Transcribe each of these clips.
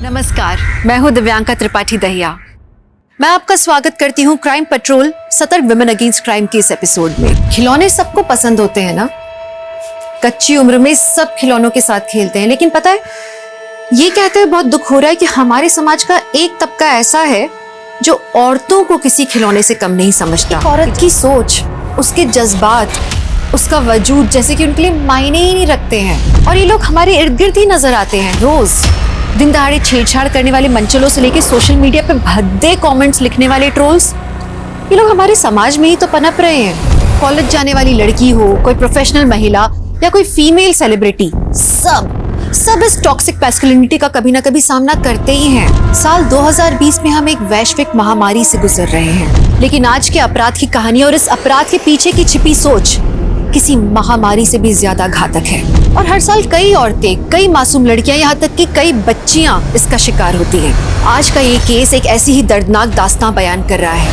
नमस्कार, मैं हूं दिव्यांका त्रिपाठी दहिया। मैं आपका स्वागत करती हूं क्राइम पेट्रोल सतर्क विमेन अगेंस्ट क्राइम के इस एपिसोड में। खिलौने सबको पसंद होते हैं ना, कच्ची उम्र में सब खिलौनों के साथ खेलते हैं, लेकिन पता है ये कहते हुए बहुत दुख हो रहा है कि हमारे समाज का एक तबका ऐसा है जो औरतों को किसी खिलौने से कम नहीं समझता। औरत की सोच, उसके जज्बात, उसका वजूद जैसे कि उनके लिए मायने ही नहीं रखते हैं। और ये लोग हमारे इर्द गिर्द ही नजर आते हैं रोज। दिन दहाड़े छेड़छाड़ करने वाले मंचलों से लेकर सोशल मीडिया पे भद्दे कमेंट्स लिखने वाले ट्रोल्स, ये लोग हमारे समाज में ही तो पनप रहे हैं। कॉलेज जाने वाली लड़की हो, कोई प्रोफेशनल महिला या कोई फीमेल सेलिब्रिटी, सब इस टॉक्सिक मैस्कुलिनिटी का कभी ना कभी सामना करते ही हैं। साल 2020 में हम एक वैश्विक महामारी से गुजर रहे हैं, लेकिन आज के अपराध की कहानी और इस अपराध के पीछे की छिपी सोच किसी महामारी से भी ज्यादा घातक है। और हर साल कई औरतें, कई मासूम लड़कियां, यहाँ तक कि कई बच्चियां इसका शिकार होती हैं। आज का ये केस एक ऐसी ही दर्दनाक दास्तां बयान कर रहा है।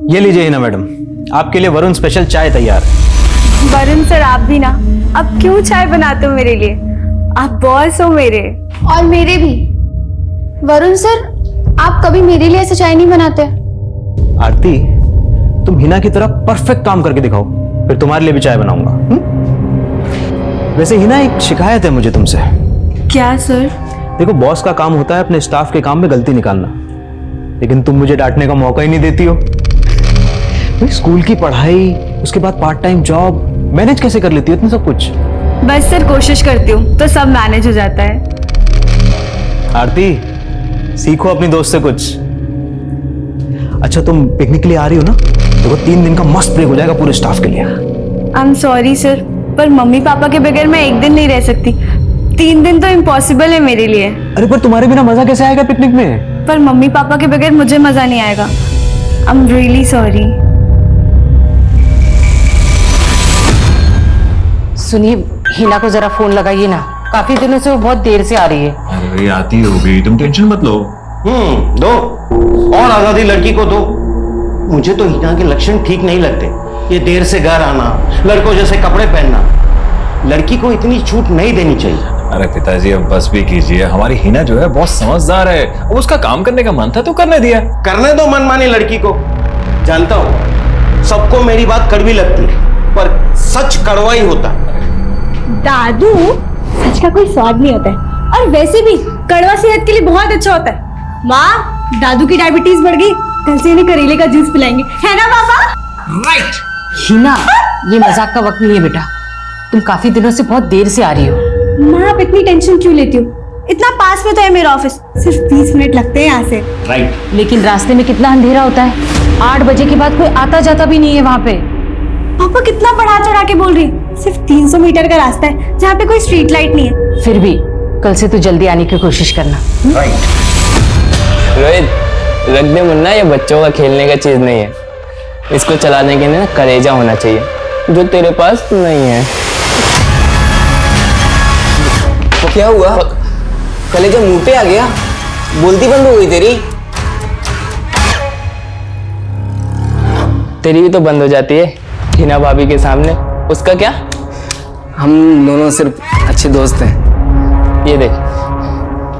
ये लीजिए हिना मैडम, आपके लिए वरुण स्पेशल चाय तैयार है। वरुण सर, आप भी ना, अब क्यों चाय बनाते हो मेरे लिए? आप बॉस हो मेरे। और मेरे भी। वरुण सर, आप कभी मेरे लिए ऐसा चाय नहीं बनाते। आरती, तुम हिना की तरह परफेक्ट काम करके दिखाओ, फिर तुम्हारे लिए भी चाय बनाऊंगा। वैसे हिना, एक शिकायत है मुझे तुमसे। क्या सर? देखो, बॉस का काम होता है अपने स्टाफ के काम में गलती निकालना, लेकिन तुम मुझे डांटने का मौका ही नहीं देती हो। स्कूल की पढ़ाई, उसके बाद पार्ट टाइम जॉब मैनेज कैसे कर लेती हो इतना सब कुछ? बस सर, कोशिश करती हूँ तो सब मैनेज हो जाता है। आरती, सीखो अपनी दोस्त से कुछ। अच्छा, तुम पिकनिक के लिए आ रही हो ना? देखो, 3 दिन का मस्त ब्रेक हो जाएगा पूरे स्टाफ के लिए। आई एम सॉरी सर, पर मम्मी पापा के बगैर मैं एक दिन नहीं रह सकती। 3 दिन तो इम्पॉसिबल है मेरे लिए। अरे पर तुम्हारे बिना मजा कैसे आएगा पिकनिक में? पर मम्मी पापा के बगैर मुझे मजा नहीं आएगा। I am really sorry. सुनिए, हिना को जरा फोन लगाइए ना, काफी दिनों से वो बहुत देर से आ रही है। अरे आती होगी, तुम टेंशन मत लो। दो और आजादी लड़की को दो। मुझे तो हिना के लक्षण ठीक नहीं लगते। ये देर से घर आना, लड़कों जैसे कपड़े पहनना, लड़की को इतनी छूट नहीं देनी चाहिए। अरे पिताजी, अब बस भी कीजिए। हमारी हिना जो है बहुत समझदार है, अब उसका काम करने का मन था तो करने दिया। करने दो मनमानी लड़की को। जानता हूं सबको मेरी बात कड़वी लगती है, पर सच कड़वा ही होता है। दादू, सच का कोई स्वाद नहीं होता है, और वैसे भी कड़वा सेहत के लिए बहुत अच्छा होता है। माँ, दादू की डायबिटीज बढ़ गई, कल से इन्हें करेले का जूस पिलाएंगे, है ना पापा? राइट। हिना, ये मजाक का वक्त नहीं है बेटा, तुम काफी दिनों से बहुत देर से आ रही हो। माँ, आप इतनी टेंशन क्यों लेती हो? इतना पास में तो है मेरा ऑफिस, सिर्फ 20 मिनट लगते हैं यहाँ से। राइट। लेकिन रास्ते में कितना अंधेरा होता है, 8 बजे के बाद कोई आता जाता भी नहीं है वहाँ पे। पापा कितना बढ़ा चढ़ा के बोल रही है, सिर्फ 300 मीटर का रास्ता है जहाँ पे कोई स्ट्रीट लाइट नहीं है। फिर भी कल से तो जल्दी आने की कोशिश करना। राइट। रोहित, रख दे मुन्ना, ये बच्चों का खेलने का चीज नहीं है। इसको चलाने के लिए ना कलेजा होना चाहिए, जो तेरे पास नहीं है। तो क्या हुआ? कलेजा मुंह पे आ गया? बोलती बंद हो गई तेरी? तेरी भी तो बंद हो जाती है हिना भाभी के सामने। उसका क्या? हम दोनों सिर्फ अच्छे दोस्त हैं। ये देख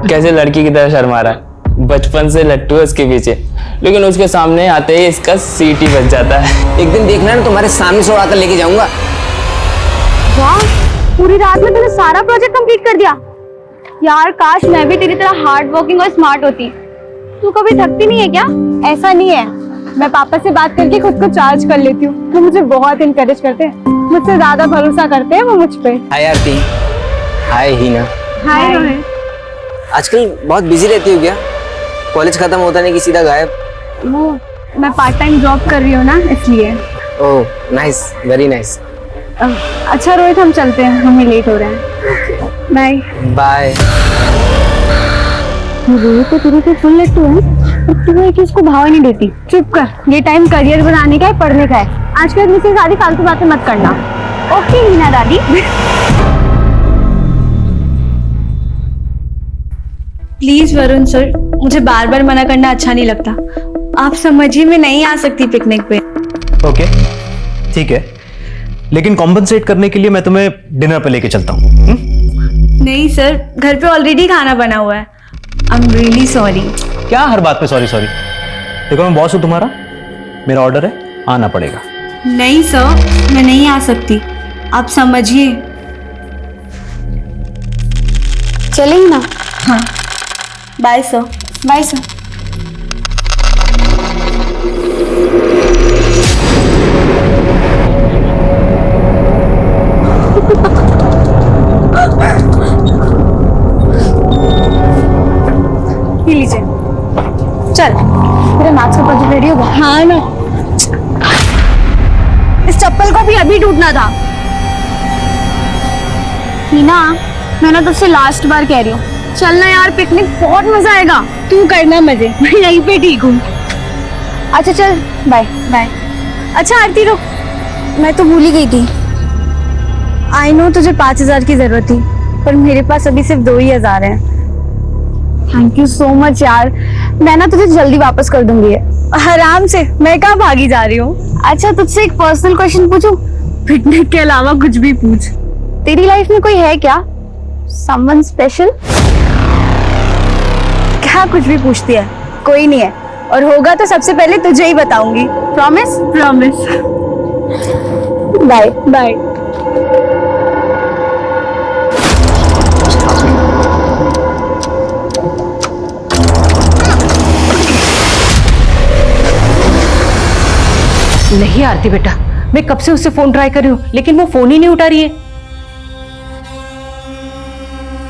कैसे लड़की की तरह शर्मा रहा है। बचपन से लट्टू है उसके पीछे, लेकिन उसके सामने आते ही इसका सीट ही बच जाता है। एक दिन देखना ना, तुम्हारे सामने से उड़ाकर लेके जाऊंगा। वाह, पूरी रात में तूने सारा प्रोजेक्ट कंप्लीट कर दिया। यार, काश मैं भी तेरी तरह हार्ड वर्किंग और स्मार्ट होती। तू कभी थकती नहीं है क्या? ऐसा नहीं है, मैं पापा से बात करके खुद को चार्ज कर लेती हूँ। वो मुझे बहुत इनकरेज करते हैं, मुझसे ज्यादा भरोसा करते हैं वो मुझ पे। हाय आरती। हाय हिना। हाय रोहित। आजकल बहुत बिजी रहती हो क्या? कॉलेज खत्म होता नहीं कि सीधा गायब? वो मैं पार्ट टाइम जॉब कर रही हूँ ना, इसलिए। Oh nice, very nice. अच्छा रोहित, हम चलते हैं, हमें लेट हो रहा है। Bye bye. रोहित तो तेरे से फुल लट्टू है, और तू एक इसको भाव नहीं देती। चुप कर, ये टाइम करियर बनाने का है, पढ़ने का है। आजकल मुझसे सारी फालतू बातें मत करना। ओके हिना दादी। प्लीज वरुण सर, मुझे बार बार मना करना अच्छा नहीं लगता। आप समझिए मैं नहीं आ सकती पिकनिक पे। ओके ठीक है, लेकिन कॉम्पनसेट करने के लिए मैं तुम्हें डिनर पे लेके चलता हूँ। नहीं सर, घर पे ऑलरेडी खाना बना हुआ है। I am really sorry. क्या हर बात पे सॉरी सॉरी? देखो मैं बॉस हूँ तुम्हारा, मेरा ऑर्डर है, आना पड़ेगा। नहीं सर, मैं नहीं आ सकती, आप समझिए। चलेंगे ना? हाँ, बाय सर। Bye sir. पी लीजिए। चल, तेरा मैथ्स का प्रोजेक्ट रेडी होगा? हाँ ना, इस चप्पल को भी अभी टूटना था। हीना, मैं ना तुझसे लास्ट बार कह रही हूँ, चलना यार, पिकनिक बहुत मजा आएगा। तू करना मजे, मैं यहीं पे ठीक हूँ। अच्छा चल, बाय। बाय। अच्छा आरती रुक, मैं तो भूल ही गई थी। आई नो तुझे 5,000 की जरूरत थी, पर मेरे पास अभी सिर्फ 2,000 हैं। थैंक यू सो मच यार, मैं ना तुझे जल्दी वापस कर दूंगी। आराम से, मैं कहाँ भागी जा रही हूँ। अच्छा तुझसे एक पर्सनल क्वेश्चन पूछूं? पिकनिक के अलावा कुछ भी पूछ। तेरी लाइफ में कोई है क्या, समवन स्पेशल? क्या कुछ भी पूछती है? कोई नहीं है, और होगा तो सबसे पहले तुझे ही बताऊंगी। प्रॉमिस? प्रॉमिस। Bye bye. नहीं आरती बेटा, मैं कब से उससे फोन ट्राई कर रही हूँ, लेकिन वो फोन ही नहीं उठा रही है।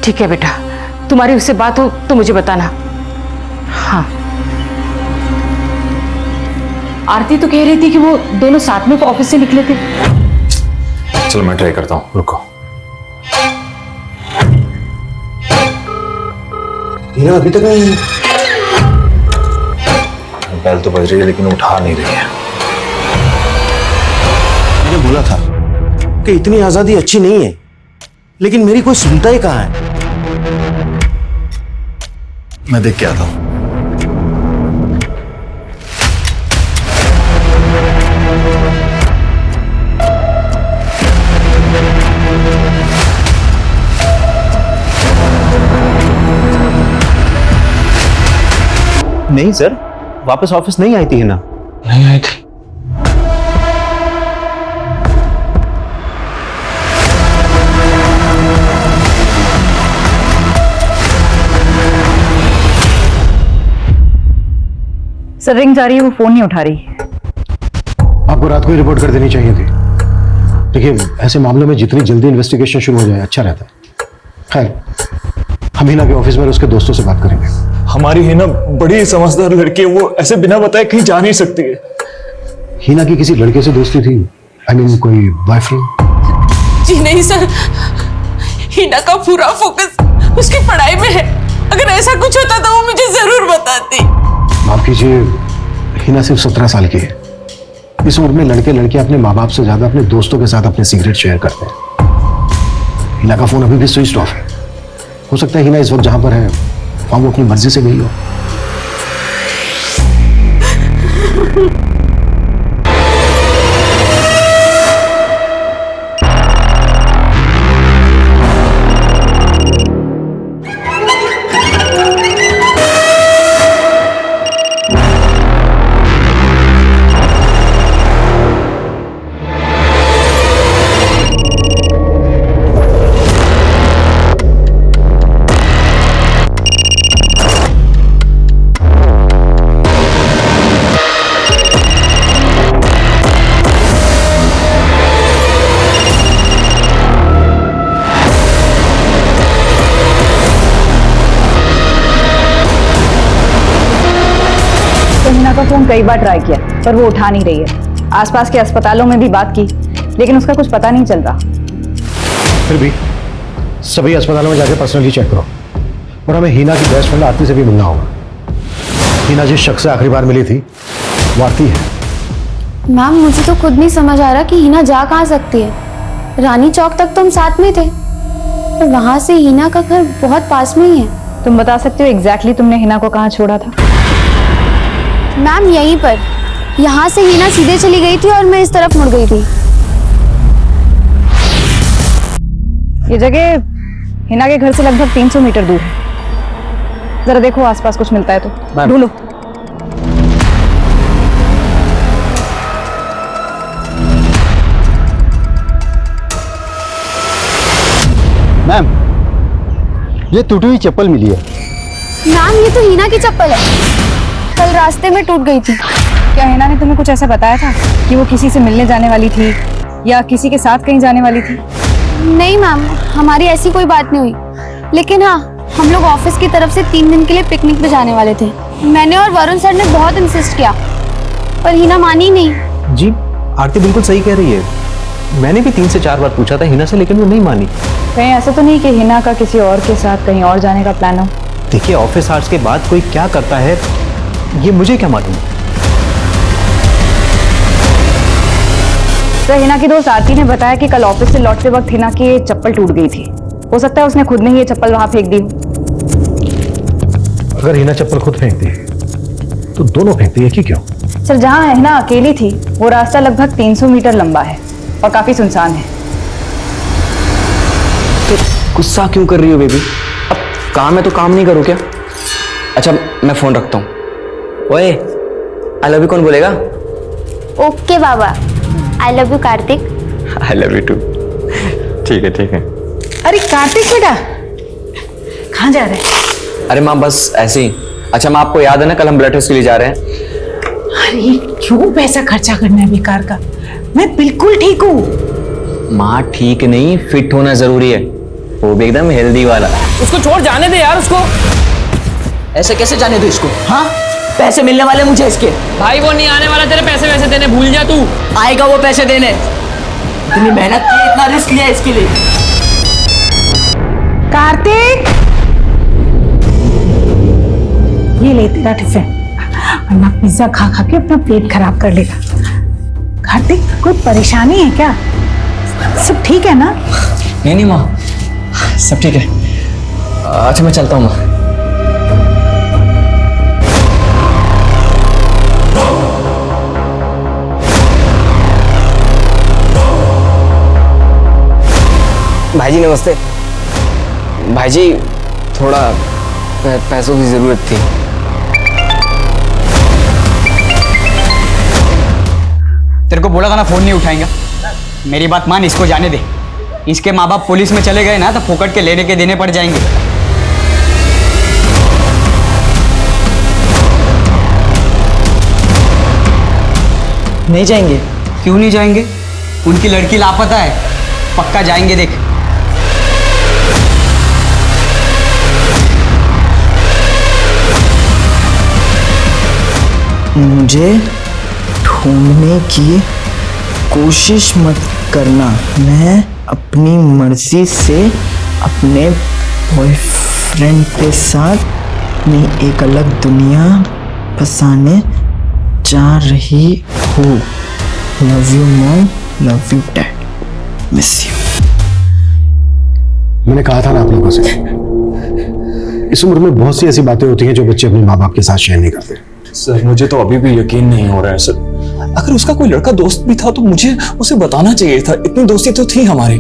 ठीक है बेटा, तुम्हारी उससे बात हो तो मुझे बताना। हाँ, आरती तो कह रही थी कि वो दोनों साथ में ऑफिस से निकले थे। चलो मैं ट्राई करता हूँ, रुको। हीना अभी तक नहीं। बेल तो बज रही है लेकिन उठा नहीं रही है। मैंने बोला था कि इतनी आजादी अच्छी नहीं है, लेकिन मेरी कोई सुनता ही कहाँ है। मैं देख के आता हूँ। नहीं सर, वापस ऑफिस नहीं आई थी हिना। नहीं आई थी। सर रिंग जा रही है, वो फोन नहीं उठा रही। आपको रात को ही रिपोर्ट कर देनी चाहिए थी। देखिए, ऐसे मामलों में जितनी जल्दी इन्वेस्टिगेशन शुरू हो जाए अच्छा रहता है। खैर, हम हिना के ऑफिस में उसके दोस्तों से बात करेंगे। हमारी हिना बड़ी समझदार लड़की है, वो ऐसे बिना बताए कहीं जा नहीं सकती है। हिना की किसी लड़के से दोस्ती थी? आई मीन कोई बॉयफ्रेंड? जी नहीं सर, हिना का पूरा फोकस उसकी पढ़ाई में है। अगर ऐसा कुछ होता तो वो मुझे जरूर बताती। माफ कीजिए, हिना सिर्फ 17 साल की है। इस उम्र में लड़के लड़कियां अपने माँ बाप से ज्यादा अपने दोस्तों के साथ अपने सीक्रेट शेयर करते हैं। हिना का फोन अभी भी स्विच ऑफ है। हो सकता है हिना इस वक्त जहां पर है वहां वो अपनी मर्जी से गई हो। हिना का फोन कई बार ट्राई किया पर वो उठा नहीं रही है। आसपास के अस्पतालों में भी बात की लेकिन उसका कुछ पता नहीं चलता। फिर भी सभी अस्पतालों में जाके पर्सनली चेक करो, और हमें हिना की बेस्ट फ्रेंड आरती से भी मिलना होगा। हिना जिस शख्स से आखिरी बार मिली थी वो आरती है। मैम, मुझे तो खुद नहीं समझ आ रहा कि हिना जा कहाँ सकती है। रानी चौक तक तो हम साथ में थे, पर वहां से हिना का घर बहुत पास में ही है। तुम बता सकते हो एग्जैक्टली तुमने हिना को कहाँ छोड़ा था? मैम यहीं पर, यहाँ से हिना सीधे चली गई थी और मैं इस तरफ मुड़ गई थी। ये जगह हिना के घर से लगभग 300 मीटर दूर है। जरा देखो आसपास कुछ मिलता है तो ढूंढो। मैम, ये टूटी हुई चप्पल मिली है। मैम ये तो हिना की चप्पल है, कल रास्ते में टूट गई थी। क्या हिना ने तुम्हें कुछ ऐसा बताया था कि वो किसी से मिलने जाने वाली थी या किसी के साथ कहीं जाने वाली थी? नहीं मैम, हमारी ऐसी कोई बात नहीं हुई, लेकिन हाँ हम लोग ऑफिस की तरफ से 3 दिन के लिए पिकनिक पे जाने वाले थे। मैंने और वरुण सर ने बहुत इंसिस्ट किया पर हिना मानी नहीं। जी आरती बिल्कुल सही कह रही है, मैंने भी 3 से 4 बार पूछा था हिना से, लेकिन वो नहीं मानी। कहीं ऐसा तो नहीं कि हिना का किसी और के साथ कहीं और जाने का प्लान हो? देखिए ऑफिस आवर्स के बाद कोई क्या करता है ये मुझे क्या मालूम। तो हिना की दोस्त आरती ने बताया कि कल ऑफिस से लौटते वक्त हिना की चप्पल टूट गई थी। हो सकता है उसने खुद ने ही ये चप्पल वहां फेंक दी हो। अगर हिना चप्पल खुद फेंकती है तो दोनों फेंकती है कि क्यों? सर जहां हिना अकेली थी वो रास्ता लगभग 300 मीटर लंबा है और काफी सुनसान है। तो गुस्सा क्यों कर रही हो बेबी? अब काम है तो काम नहीं करो क्या? अच्छा मैं फोन रखता हूँ। ओए आई लव यू कौन बोलेगा? ओके बाबा, I love you Kartik. I love you too. ठीक है ठीक है। अरे कार्तिक बेटा, कहाँ जा रहे हैं? अरे माँ बस ऐसे ही। अच्छा माँ आपको याद है ना कल हम ब्लड टेस्ट के लिए जा रहे हैं? अरे क्यों पैसा खर्चा करना है बेकार का, मैं बिल्कुल ठीक हूँ। माँ ठीक नहीं, फिट होना जरूरी है, वो भी एकदम हेल्दी वाला। उसको छोड़ जाने दे यार उसको। ऐसे कैसे जाने दो इसको? हाँ पैसे मिलने वाले मुझे इसके। भाई वो नहीं आने वाला तेरे पैसे वैसे देने, भूल जा तू। आएगा वो पैसे देने, इतनी मेहनत की, इतना रिस्क लिया इसके लिए। कार्तिक ये ले तेरा टिफिन, वरना पिज्जा खा खा के अपना पेट खराब कर लेगा। कार्तिक कोई परेशानी है क्या? सब ठीक है ना? नहीं नहीं माँ सब ठीक है। अच्छा मैं चलता हूँ माँ। भाईजी नमस्ते। भाईजी थोड़ा पैसों की जरूरत थी। तेरे को बोला था ना फोन नहीं उठाएंगा। मेरी बात मान, इसको जाने दे। इसके माँ बाप पुलिस में चले गए ना तो फोकट के लेने के देने पड़ जाएंगे। नहीं जाएंगे? क्यों नहीं जाएंगे? उनकी लड़की लापता है, पक्का जाएंगे देख। मुझे ढूंढने की कोशिश मत करना, मैं अपनी मर्जी से अपने बॉयफ्रेंड के साथ अपनी एक अलग दुनिया बसाने जा रही हूँ। Love you mom, love you dad, miss you. मैंने कहा था ना आप लोगों से, इस उम्र में बहुत सी ऐसी बातें होती हैं जो बच्चे अपने माँ बाप के साथ शेयर नहीं करते। सर मुझे तो अभी भी यकीन नहीं हो रहा है सर। अगर उसका कोई लड़का दोस्त भी था तो मुझे उसे बताना चाहिए था, इतनी दोस्ती तो थी हमारी।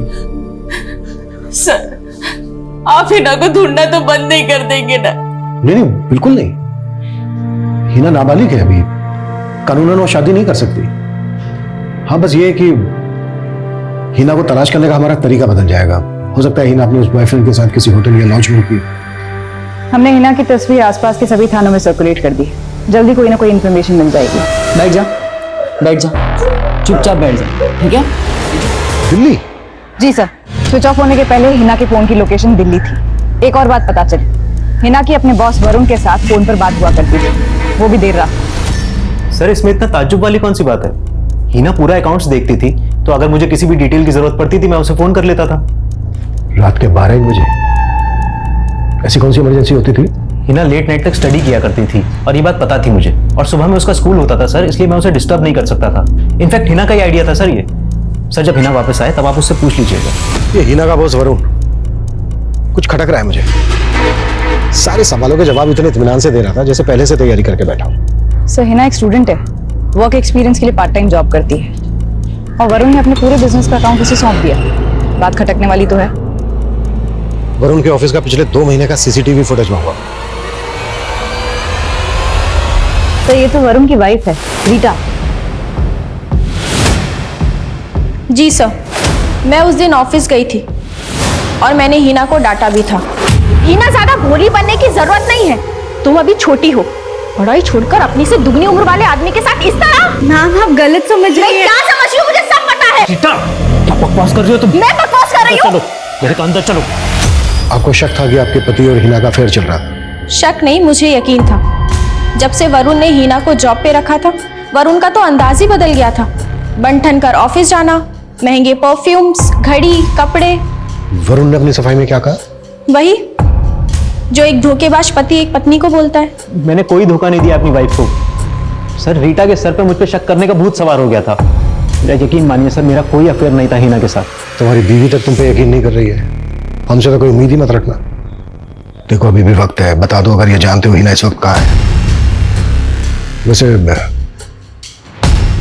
सर आप हिना को ढूंढना तो बंद नहीं कर देंगे ना? नहीं बिल्कुल नहीं। हिना नाबालिग है, अभी कानूनन वो शादी नहीं कर सकती। हाँ बस ये है कि हिना को तलाश करने का हमारा तरीका बदल जाएगा। हो सकता है हिना अपने उस बॉयफ्रेंड के साथ किसी होटल या लॉज में होगी। हमने हिना की तस्वीर आसपास के सभी थानों में सर्कुलेट कर दी, जल्दी कोई ना कोई इन्फॉर्मेशन मिल जाएगी। बैठ जा, बैठ जा, चुपचाप बैठ जा, ठीक है? दिल्ली? जी सर, स्विच ऑफ होने के पहले हिना के फोन की लोकेशन दिल्ली थी। एक और बात पता चली, हिना की अपने बॉस वरुण के साथ फोन पर बात हुआ करती थी, वो भी देर रात। सर इसमें इतना ताज्जुब वाली कौन सी बात है? हिना पूरा अकाउंट्स देखती थी, तो अगर मुझे किसी भी डिटेल की जरूरत पड़ती थी मैं उसे फोन कर लेता था। रात के 12-1 बजे? ऐसी कौन सी इमरजेंसी होती थी? हिना लेट नाइट तक स्टडी किया करती थी और ये बात पता थी मुझे, और सुबह में उसका स्कूल होता था सर, इसलिए मैं उसे डिस्टर्ब नहीं कर सकता था। इनफैक्ट हिना का ही आइडिया था सर ये। सर जब हिना वापस आए तब आप उससे पूछ लीजिएगा। ये हिना का बॉस वरुण कुछ खटक रहा है मुझे। सारे सवालों के जवाब इतने इत्मीनान से दे रहा था जैसे पहले से तैयारी करके बैठा हूं। सो हिना एक स्टूडेंट है, वर्क एक्सपीरियंस के लिए पार्ट टाइम जॉब करती है और वरुण ने अपने पूरे बिजनेस का अकाउंट उसे सौंप दिया। बात खटकने वाली तो है। वरुण के ऑफिस का पिछले 2 महीने का सीसीटीवी फुटेज मंगवा। तो ये तो वरुण की वाइफ है, रीटा। जी सर, मैं उस दिन ऑफिस गई थी और मैंने हिना को डांटा भी था। हिना ज्यादा भोली बनने की जरूरत नहीं है, तुम अभी छोटी हो। पढ़ाई छोड़कर अपनी से दुगनी उम्र वाले आदमी के साथ इस तरह। मैम आप गलत समझ रही हैं। क्या समझ रही हो, मुझे सब पता है। रीटा, क्या बकवास कर रही हो तुम? मैं बकवास कर रही हूँ? चलो मेरे को अंदर चलो। आपको शक था कि आपके पति और हिना का अफेयर चल रहा था? शक नहीं, मुझे यकीन था। जब से वरुण ने हिना को जॉब पे रखा था, वरुण का तो अंदाज ही बदल गया था। बन-ठन कर ऑफिस जाना, महंगे परफ्यूम्स, घड़ी, कपड़े। वरुण ने अपनी सफाई में क्या कहा? वही जो एक धोखेबाज पति एक पत्नी को बोलता है। मैंने कोई धोखा नहीं दिया अपनी वाइफ को। सर, रीटा के सर पे मुझ पे शक करने का भूत सवार हो गया था। मेरा यकीन मानिए सर, मेरा कोई अफेयर नहीं था हिना के साथ। तुम्हारी बीवी तक तुम पे यकीन नहीं कर रही है, हमसे तो कोई उम्मीद ही मत रखना। देखो अभी भी वक्त है, बता दो अगर ये जानते हो हिना इस वक्त कहाँ है। वैसे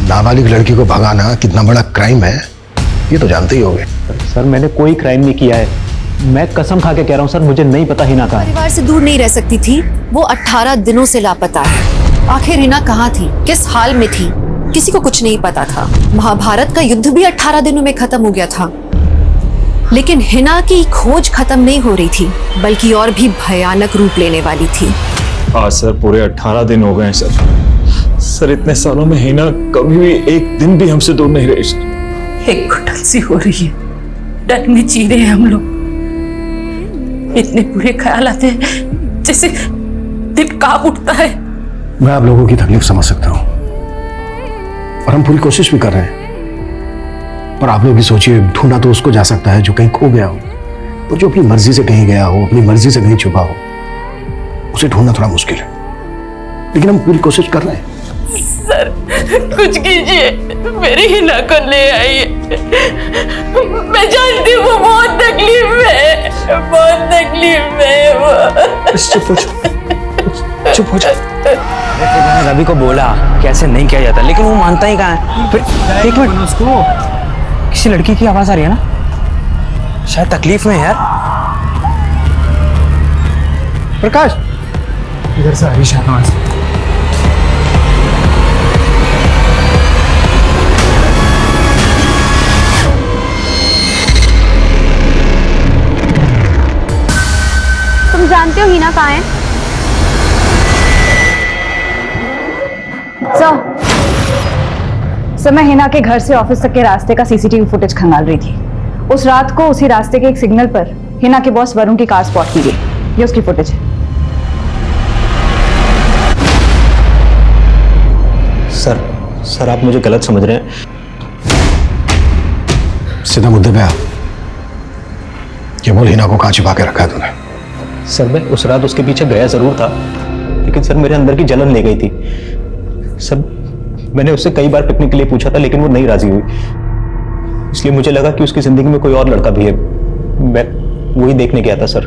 नाबालिग लड़की को भगाना कितना बड़ा क्राइम है ये तो जानते ही होगे। सर मैंने कोई क्राइम नहीं किया है, मैं कसम खा के कह रहा हूँ सर, मुझे नहीं पता हिना कहाँ है। परिवार से दूर नहीं रह सकती थी, वो 18 दिनों से लापता है। आखिर हिना कहाँ थी, किस हाल में थी, किसी को कुछ नहीं पता था। महाभारत का युद्ध भी 18 दिनों में खत्म हो गया था, लेकिन हिना की खोज खत्म नहीं हो रही थी, बल्कि और भी भयानक रूप लेने वाली थी। आज सर पूरे 18 दिन हो गए हैं सर। इतने सालों में हिना कभी भी एक दिन भी हमसे दूर नहीं रही सर। एक घुटन सी हो रही है, डर में जी रहे हैं हम लोग। इतने बुरे ख्याल आते हैं जैसे दिल कांप उठता है। मैं आप लोगों की तकलीफ समझ सकता हूँ और हम पूरी कोशिश भी कर रहे हैं, पर आप लोग भी सोचिए, ढूंढा तो उसको जा सकता है जो कहीं खो गया हो, और जो अपनी मर्जी से कहीं गया हो, अपनी मर्जी से कहीं छुपा हो, उसे ढूंढना थोड़ा मुश्किल है, लेकिन हम पूरी कोशिश कर रहे हैं। सर कुछ कीजिए, मेरी हिना को ले आइए। मैं जानती हूँ वो बहुत तकलीफ में है, बहुत तकलीफ में है वो। चुप हो जा। मैंने रवि को बोला कैसे नहीं किया जाता, लेकिन वो मानता ही कहाँ है। फिर एक मिनट, उसको किसी लड़की की आवाज आ रही है ना, शायद तकलीफ में है यार। प्रकाश इधर से आ रही शाहनवाज। तुम जानते हो हिना कहाँ है? सर मैं हिना के घर से ऑफिस तक के रास्ते का सीसीटीवी फुटेज खंगाल रही थी। उस रात को उसी रास्ते के एक सिग्नल पर हिना के बॉस वरुण की कार स्पॉट की गई। ये उसकी फुटेज है। सर आप मुझे गलत समझ रहे हैं। सीधा मुद्दे पे आ। ये बोल हिना को कहाँ छिपा के रखा है तूने? सर मैं उस रात उसके पीछे गया जरूर था, लेकिन सर मेरे अंदर की जलन ले गई थी। सर मैंने उससे कई बार पिकनिक के लिए पूछा था, लेकिन वो नहीं राजी हुई, इसलिए मुझे लगा कि उसकी जिंदगी में कोई और लड़का भी है। मैं वही देखने गया था सर।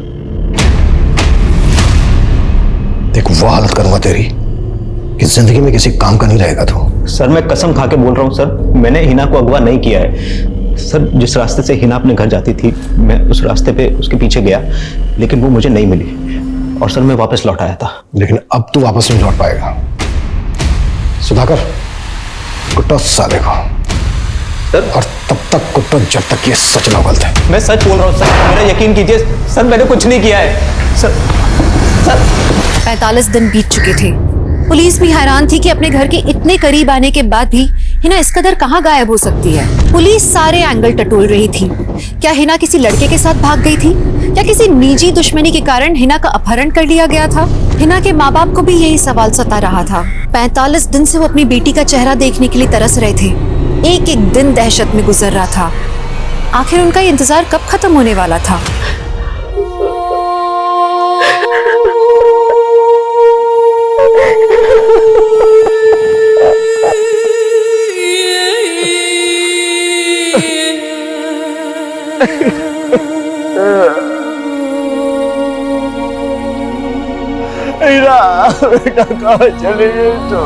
देख वो हालत करूंगा तेरी कि जिंदगी में किसी काम का नहीं रहेगा तू। सर मैं कसम खा के बोल रहा हूँ सर, मैंने हिना को अगवा नहीं किया है। सर जिस रास्ते से हिना अपने घर जाती थी, मैं उस रास्ते पे उसके पीछे गया, लेकिन वो मुझे नहीं मिली, और सर मैं वापस लौट आया था। लेकिन अब तू वापस नहीं लौट पाएगा। सुधाकर कुट्टो साले को सर, और तब तक कुट्टो जब तक ये सच ना बोलते। मैं सच बोल रहा हूँ सर, मेरा यकीन कीजिए सर, मैंने कुछ नहीं किया है सर। 45 दिन बीत चुके थे। पुलिस भी हैरान थी कि अपने घर के इतने करीब आने के बाद भी हिना इस कदर कहाँ गायब हो सकती है। पुलिस सारे एंगल टटोल रही थी। क्या हिना किसी लड़के के साथ भाग गई थी? क्या किसी निजी दुश्मनी के कारण हिना का अपहरण कर लिया गया था? हिना के माँ बाप को भी यही सवाल सता रहा था। 45 दिन से वो अपनी बेटी का चेहरा देखने के लिए तरस रहे थे। एक एक दिन दहशत में गुजर रहा था। आखिर उनका ये इंतजार कब खत्म होने वाला था? बेटा कहाँ चले गए तो?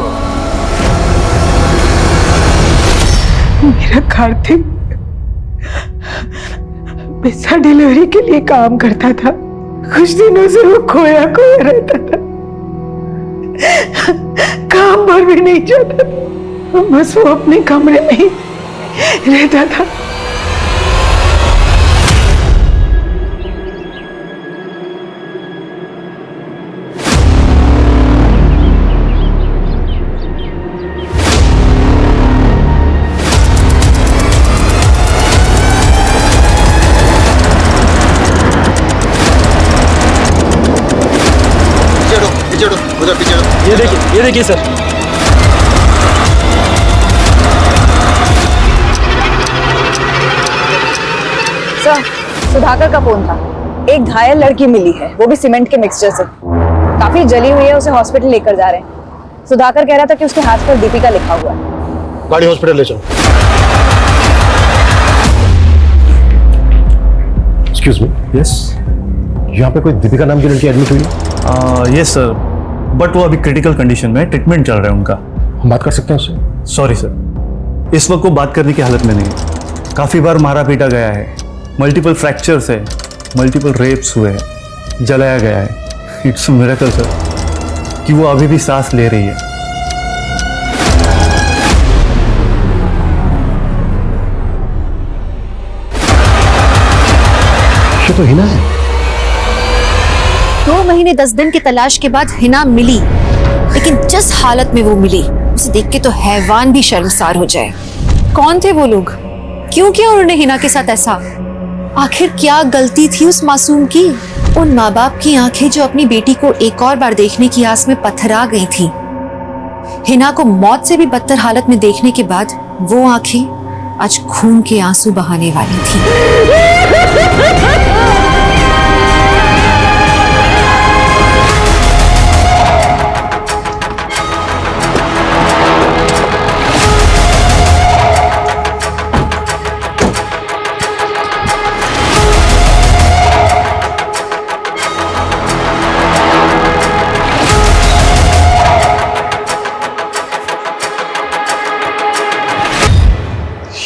मेरा कार्तिक पिज्जा डिलीवरी के लिए काम करता था। कुछ दिनों से वो खोया खोया रहता था, काम पर भी नहीं जाता था, बस वो अपने कमरे में ही रहता था। ये देखिए सर। सर, सुधाकर का फोन था। एक घायल लड़की मिली है, वो भी सीमेंट के मिक्सचर से। काफी जली हुई है, उसे हॉस्पिटल लेकर जा रहे हैं। सुधाकर कह रहा था कि उसके हाथ पर दीपिका लिखा हुआ है। गाड़ी हॉस्पिटल ले चलो। Excuse me. यस यहाँ पे कोई दीपिका नाम की लड़की एडमिट हुई है? यस सर, बट वो अभी क्रिटिकल कंडीशन में ट्रीटमेंट चल रहा है उनका। हम बात कर सकते हैं उससे? सॉरी सर, इस वक्त वो बात करने की हालत में नहीं है। काफ़ी बार मारा पीटा गया है, मल्टीपल फ्रैक्चर्स है, मल्टीपल रेप्स हुए हैं, जलाया गया है। इट्स मिरेकल सर कि वो अभी भी सांस ले रही है। ये तो हिना है। 2 महीने 10 दिन की तलाश के बाद हिना मिली, लेकिन जिस हालत में वो मिली उसे देख के तो हैवान भी शर्मसार हो जाए। कौन थे वो लोग? क्यों किया उन्होंने हिना के साथ ऐसा? आखिर क्या गलती थी उस मासूम की? उन माँ बाप की आंखें जो अपनी बेटी को एक और बार देखने की आस में पत्थरा गई थी। हिना को मौत से भी बदतर हालत में देखने के बाद वो आंखें आज खून के आंसू बहाने वाली थी।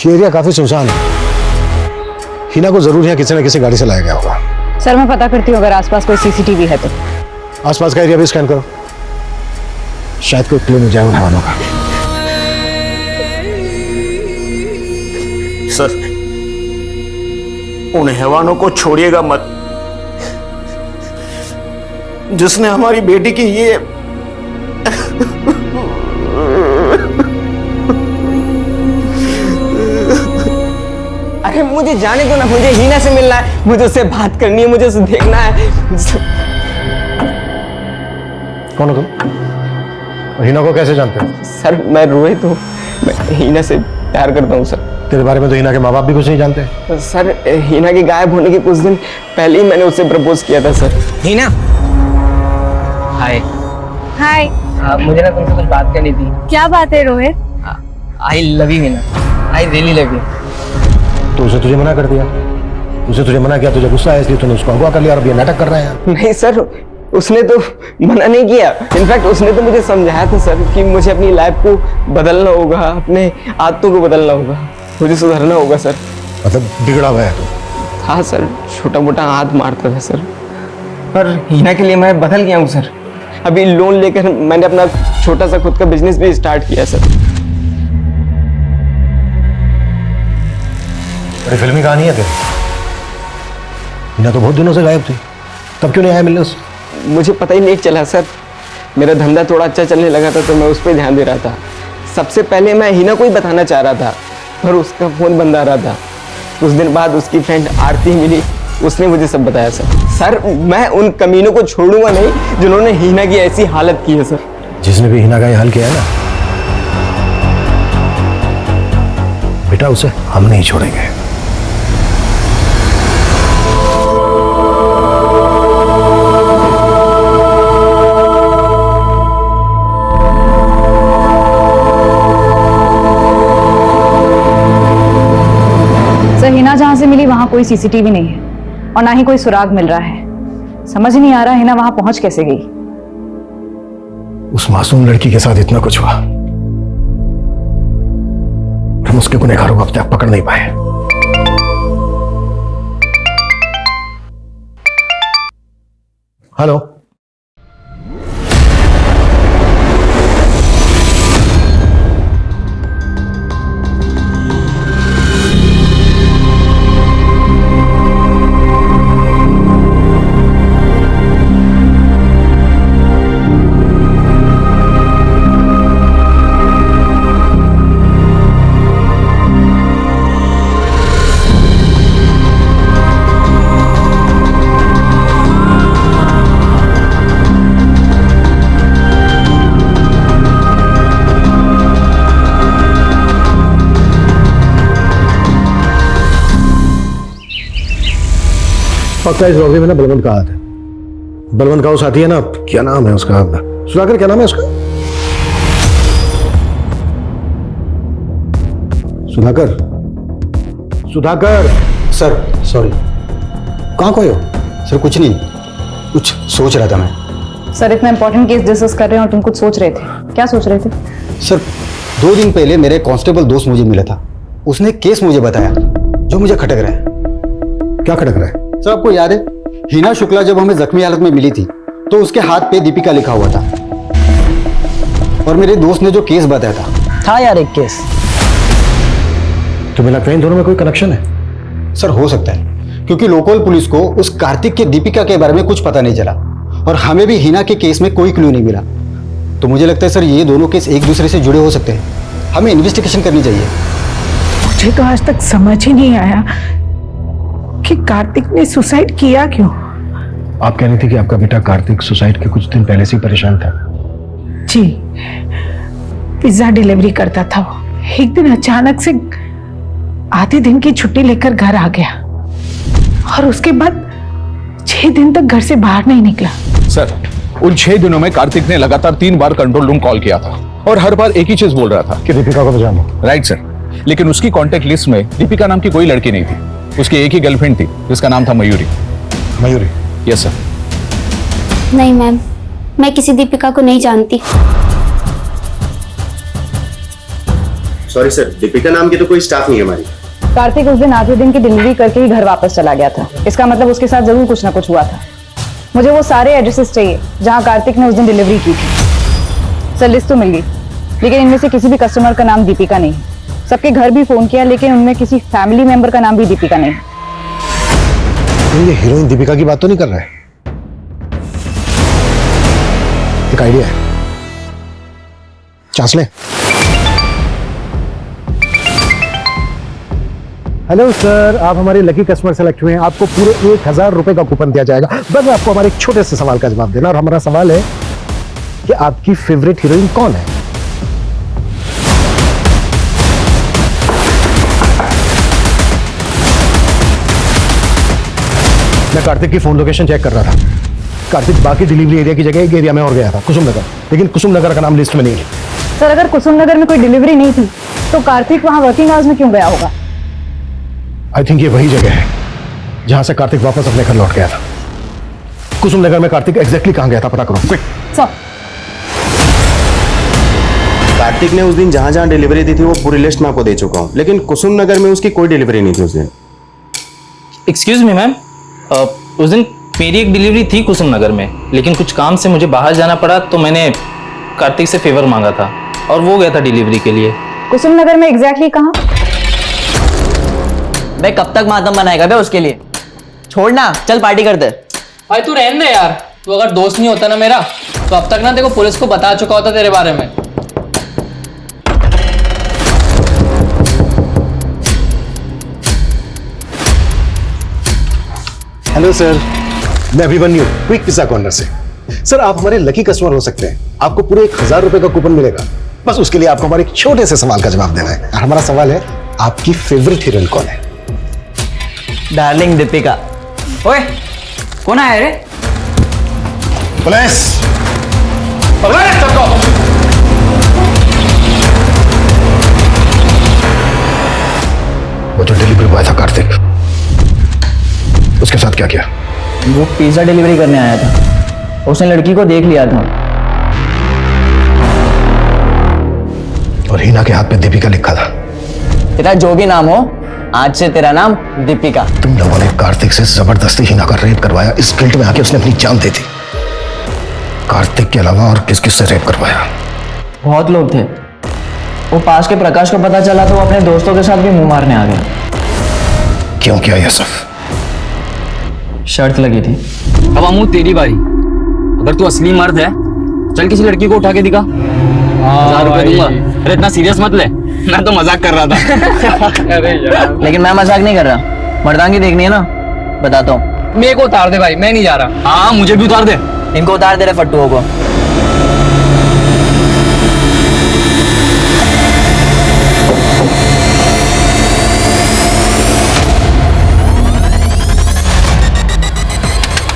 ये एरिया काफी सुनसान है। हिना को जरूर यहाँ किसी न किसी गाड़ी से लाया गया होगा। सर, मैं पता करती हूँ अगर आसपास कोई सीसीटीवी है तो। आसपास का एरिया भी स्कैन करो, शायद कोई क्लू मिल जाए उन वालों का। सर, उन हैवानों को छोड़िएगा मत जिसने हमारी बेटी की ये अरे मुझे जाने दो ना, मुझे हीना से मिलना है, मुझे उससे बात करनी है, मुझे उसे देखना है। कौन हो तुम? और हिना को कैसे जानते हो? सर, मैं रोहित हूँ, मैं हीना से प्यार करता हूँ सर। तेरे बारे में तो हिना के माँ बाप भी कुछ नहीं जानते। सर, हीना के गायब होने के कुछ दिन पहले ही मैंने उससे प्रपोज किया था सर। हीना, हाय। हाय। मुझे ना तुमसे कुछ बात करनी थी। क्या बात है Rohit? I love you Heena, I really love you. तो उसे तुझे मना कर दिया? उसे तुझे मना किया, तुझे गुस्सा आया इसलिए तूने उसको अगवा कर लिया और अब ये नाटक कर रहा है? नहीं सर, उसने तो मना नहीं किया। इनफैक्ट उसने तो मुझे समझाया था सर कि मुझे अपनी लाइफ को बदलना होगा, अपने आदतों को बदलना होगा, मुझे सुधरना होगा सर। मतलब बिगड़ा हुआ है तू? हाँ सर, छोटा मोटा हाथ मारता था सर, पर हीना के लिए मैं बदल गया हूँ सर। अभी लोन लेकर मैंने अपना छोटा सा खुद का बिजनेस भी स्टार्ट किया सर। बड़ी फिल्मी कहानी है तेरी। हिना तो बहुत दिनों से गायब थी, तब क्यों नहीं आया मिलने से? मुझे पता ही नहीं चला सर, मेरा धंधा थोड़ा अच्छा चलने लगा था तो मैं उस पर ध्यान दे रहा था। सबसे पहले मैं हीना को ही बताना चाह रहा था, पर उसका फोन बंद आ रहा था। कुछ दिन बाद उसकी फ्रेंड आरती मिली, उसने मुझे सब बताया सर। सर, मैं उन कमीनों को छोड़ूंगा नहीं जिन्होंने हीना की ऐसी हालत की है सर। जिसने भी हिना का ये हाल किया है ना बेटा, उसे हम नहीं छोड़ेंगे। हिना जहां से मिली वहां कोई सीसीटीवी नहीं है और ना ही कोई सुराग मिल रहा है। समझ नहीं आ रहा हिना वहां पहुंच कैसे गई। उस मासूम लड़की के साथ इतना कुछ हुआ, हम उसके गुनहगारों को अब तक पकड़ नहीं पाए। हेलो, पक्का इस रॉबरी में ना बलवंत का हाथ है। बलवंत का वो साथी है ना, क्या नाम है उसका, सुधाकर, क्या नाम है उसका? सुधाकर, सुधाकर। Sir sorry. कहाँ खोए हो? सर कुछ नहीं, कुछ सोच रहा था मैं। सर इतना इंपॉर्टेंट केस डिस्कस कर रहे हैं और तुम कुछ सोच रहे थे, क्या सोच रहे थे? सर 2 दिन पहले मेरे कांस्टेबल दोस्त मुझे मिला था, उसने एक केस मुझे बताया जो मुझे खटक रहा है। क्या खटक रहा है? सर आपको याद है हिना शुक्ला जब हमें जख्मी हालत में मिली थी तो उसके हाथ पे दीपिका लिखा हुआ था, और मेरे दोस्त ने जो केस बताया था यार एक केस। तुम्हें लगता है इन दोनों में कोई कनेक्शन है? सर हो सकता है, क्योंकि लोकल पुलिस को उस कार्तिक के दीपिका के बारे में कुछ पता नहीं चला और हमें भी हिना के केस में कोई क्लू नहीं मिला। तो मुझे लगता है सर ये दोनों केस एक दूसरे से जुड़े हो सकते हैं, हमें इन्वेस्टिगेशन करनी चाहिए। मुझे तो आज तक समझ ही नहीं आया कि कार्तिक ने सुसाइड किया क्यों। आप कह रही थी कि आपका बेटा कार्तिक सुसाइड के कुछ दिन पहले से ही परेशान था। जी, पिज्जा डिलीवरी करता था वो। एक दिन अचानक से आधे दिन की छुट्टी लेकर घर आ गया और उसके बाद 6 दिन तक घर से बाहर नहीं निकला। सर उन 6 दिनों में कार्तिक ने लगातार 3 बार कंट्रोल रूम कॉल किया था और हर बार एक ही चीज बोल रहा था कि दीपिका को बचाना। राइट सर, लेकिन उसकी कांटेक्ट लिस्ट में दीपिका नाम की कोई लड़की नहीं थी। उसकी एक ही गर्लफ्रेंड थी जिसका नाम था मयूरी। मयूरी? Yes sir. नहीं मैम, मैं किसी दीपिका को नहीं जानती। सॉरी सर, दीपिका नाम की तो कोई स्टाफ नहीं है हमारी। कार्तिक उस दिन आधे दिन की डिलीवरी करके ही घर वापस चला गया था, इसका मतलब उसके साथ जरूर कुछ ना कुछ हुआ था। मुझे वो सारे एड्रेसेस चाहिए जहां कार्तिक ने उस दिन डिलीवरी की थी। सर लिस्ट तो मिल गई, लेकिन इनमें से किसी भी कस्टमर का नाम दीपिका नहीं। सबके घर भी फोन किया, लेकिन उनमें किसी फैमिली मेंबर का नाम भी दीपिका नहीं। ये हीरोइन दीपिका की बात तो नहीं कर रहा है? एक आइडिया है, चांस ले। हेलो सर, आप हमारे लकी कस्टमर सेलेक्ट हुए हैं। आपको पूरे 1000 रुपए का कूपन दिया जाएगा। बस आपको हमारे एक छोटे से सवाल का जवाब देना, और हमारा सवाल है कि आपकी फेवरेट हीरोइन कौन है? मैं कार्तिक की फोन लोकेशन चेक कर रहा था। कार्तिक बाकी डिलीवरी एरिया की जगह एक एरिया में और गया था, कुसुम नगर, लेकिन कुसुम नगर का नाम लिस्ट में नहीं है। सर अगर कुसुम नगर में कोई डिलीवरी नहीं थी तो कार्तिक वहां वर्किंग आवर्स में क्यों गया होगा? आई थिंक ये वही जगह है जहां से कार्तिक वापस अपने घर लौट गया था। कुसुम नगर में कार्तिक एग्जैक्टली कहां गया था, पता करो क्विक। सर कार्तिक ने उस दिन जहां जहां डिलीवरी दी थी वो पूरी लिस्ट मैं आपको दे चुका हूं, लेकिन कुसुम नगर में उसकी कोई डिलीवरी नहीं थी उस दिन। एक्सक्यूज मी मैम, उस दिन मेरी एक डिलीवरी थी कुसुम नगर में, लेकिन कुछ काम से मुझे बाहर जाना पड़ा तो मैंने कार्तिक से फेवर मांगा था और वो गया था डिलीवरी के लिए। कुसुम नगर में एग्जैक्टली कहां? बे कब तक मातम बनाएगा बे उसके लिए? छोड़ना, चल पार्टी करते। भाई तू रहने दे यार, तू अगर दोस्त नहीं होता ना मेरा तो अब तक ना देखो पुलिस को बता चुका होता तेरे बारे में। हेलो सर, मैं अभिमन्यु, क्विक पिज्जा कॉर्नर से। सर आप हमारे लकी कस्टमर हो सकते हैं, आपको पूरे 1000 रुपए का कूपन मिलेगा। बस उसके लिए आपको हमारे एक छोटे से सवाल का जवाब देना है। और हमारा सवाल है, आपकी फेवरेट हीरोइन कौन है? डार्लिंग दीपिका। ओए कौन आया रे? पुलिस! वो जो डिलीवरी बॉय था कार्तिक, उसके साथ क्या किया? वो पिज्जा डिलीवरी करने आया था, उसने लड़की को देख लिया था और हिना के हाथ पे दीपिका लिखा था। तेरा जो भी नाम हो, आज से तेरा नाम दीपिका। तुम लोगों ने कार्तिक से जबरदस्ती हिना का रेप करवाया, इस गिल्ट में आके उसने अपनी जान दे दी। कार्तिक के अलावा और किस किस से रेप करवाया? बहुत लोग थे। वो पास के प्रकाश को पता चला तो वो अपने दोस्तों के साथ भी मुंह मारने आ गया। क्यों किया यह सब? शर्त लगी थी। अब अमू तेरी बारी। अगर तू असली मर्द है, चल किसी लड़की को उठा के दिखा। 1000 रुपए दूंगा। अरे इतना सीरियस मत ले, मैं तो मजाक कर रहा था। अरे यार। लेकिन मैं मजाक नहीं कर रहा। मर्दांगी देखनी है ना, बताता हूँ। मेरे को उतार दे भाई, मैं नहीं जा रहा। हाँ मुझे भी उतार दे। इनको उतार दे रहे फट्टुओं को।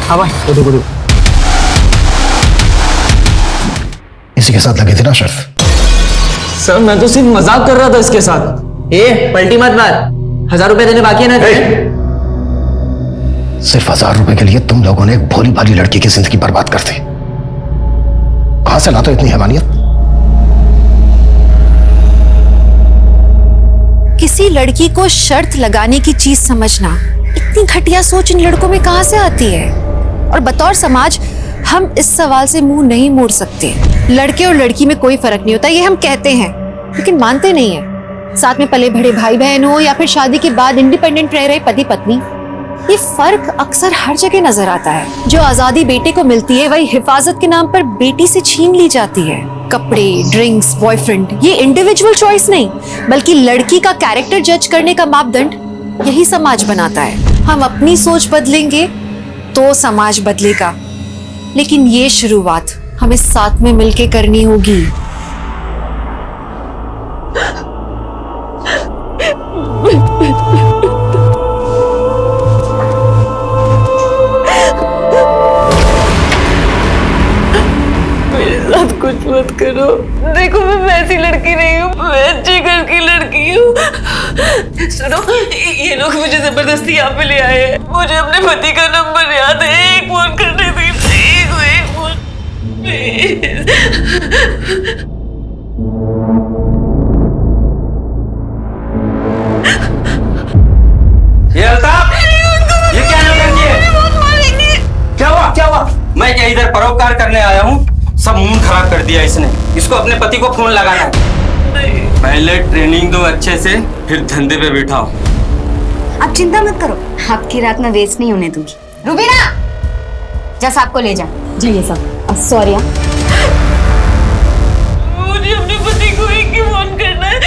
हाँ भाई, देखो इसी के साथ लगी थी ना शर्त? सर मैं तो सिर्फ मजाक कर रहा था इसके साथ। ए पलटी मत मार, 1000 रुपए देने बाकी है ना? सिर्फ 1000 रुपए के लिए तुम लोगों ने एक भोली भाली लड़की की जिंदगी बर्बाद कर दी। कहां से लाते हो इतनी हैवानियत? किसी लड़की को शर्त लगाने की चीज समझना, इतनी घटिया सोच इन लड़कों में कहां से आती है? और बतौर समाज हम इस सवाल से मुंह नहीं मोड़ सकते। लड़के और लड़की में कोई फर्क नहीं होता, ये हम कहते हैं, लेकिन मानते नहीं है। साथ में पले बड़े भाई बहन हो या फिर शादी के बाद इंडिपेंडेंट रह रहे पति पत्नी, ये फर्क अक्सर हर जगह नजर आता है। जो आजादी बेटे को मिलती है, वही हिफाजत के नाम पर बेटी से छीन ली जाती है। कपड़े, ड्रिंक्स, बॉयफ्रेंड, ये इंडिविजुअल चॉइस नहीं, बल्कि लड़की का कैरेक्टर जज करने का मापदंड यही समाज बनाता है। हम अपनी सोच बदलेंगे तो समाज बदलेगा, लेकिन ये शुरुआत हमें साथ में मिलके करनी होगी। मेरे साथ कुछ मत करो। देखो मैं वैसी लड़की नहीं हूँ, मैं अच्छे घर की लड़की हूँ। सुनो, ये लोग मुझे जबरदस्ती यहाँ पे ले आए हैं। मुझे अपने पति का नंबर याद है, एक फोन करने दी। एक फोन प्लीज। ये अल्ताफ, ये क्या नाटक है? क्या हुआ? क्या हुआ? मैं क्या इधर परोपकार करने आया हूँ? सब मूड खराब कर दिया इसने। इसको अपने पति को फोन लगाना है। पहले ट्रेनिंग दो अच्छे से, फिर धंधे पे बैठाओ। आप चिंता मत करो, आपकी रात में वेस्ट नहीं होने दूंगी। रुबीना, जा साहब को ले जा। जाइए साहब। सॉरी। मुझे अपने पति को एक ही फोन करना है।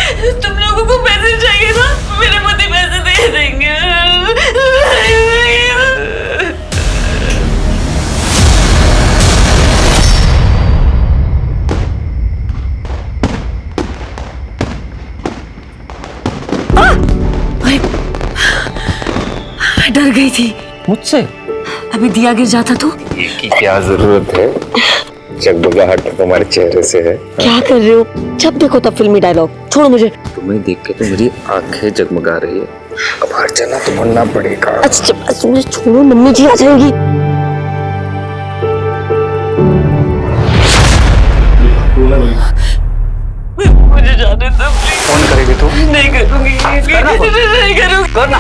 तुम लोगों को पैसे चाहिए ना, मेरे पति पैसे दे देंगे। डर गई थी मुझसे। अभी दिया गिर जाता तो। की क्या जरूरत है? जगमगाहट तुम्हारे चेहरे से है। क्या कर रहे हो? जब देखो तब फिल्मी डायलॉग। छोड़ो मुझे। तुम्हें देख के तो मेरी आंखें जगमगा रही है। अब बाहर चलना तो बनना पड़ेगा। अच्छा मुझे छोड़ो, मम्मी जी आ जाएंगी। मुझे जाने दो प्लीज। फोन करेगी तू? नहीं करूंगी। नहीं करूंगी। करना।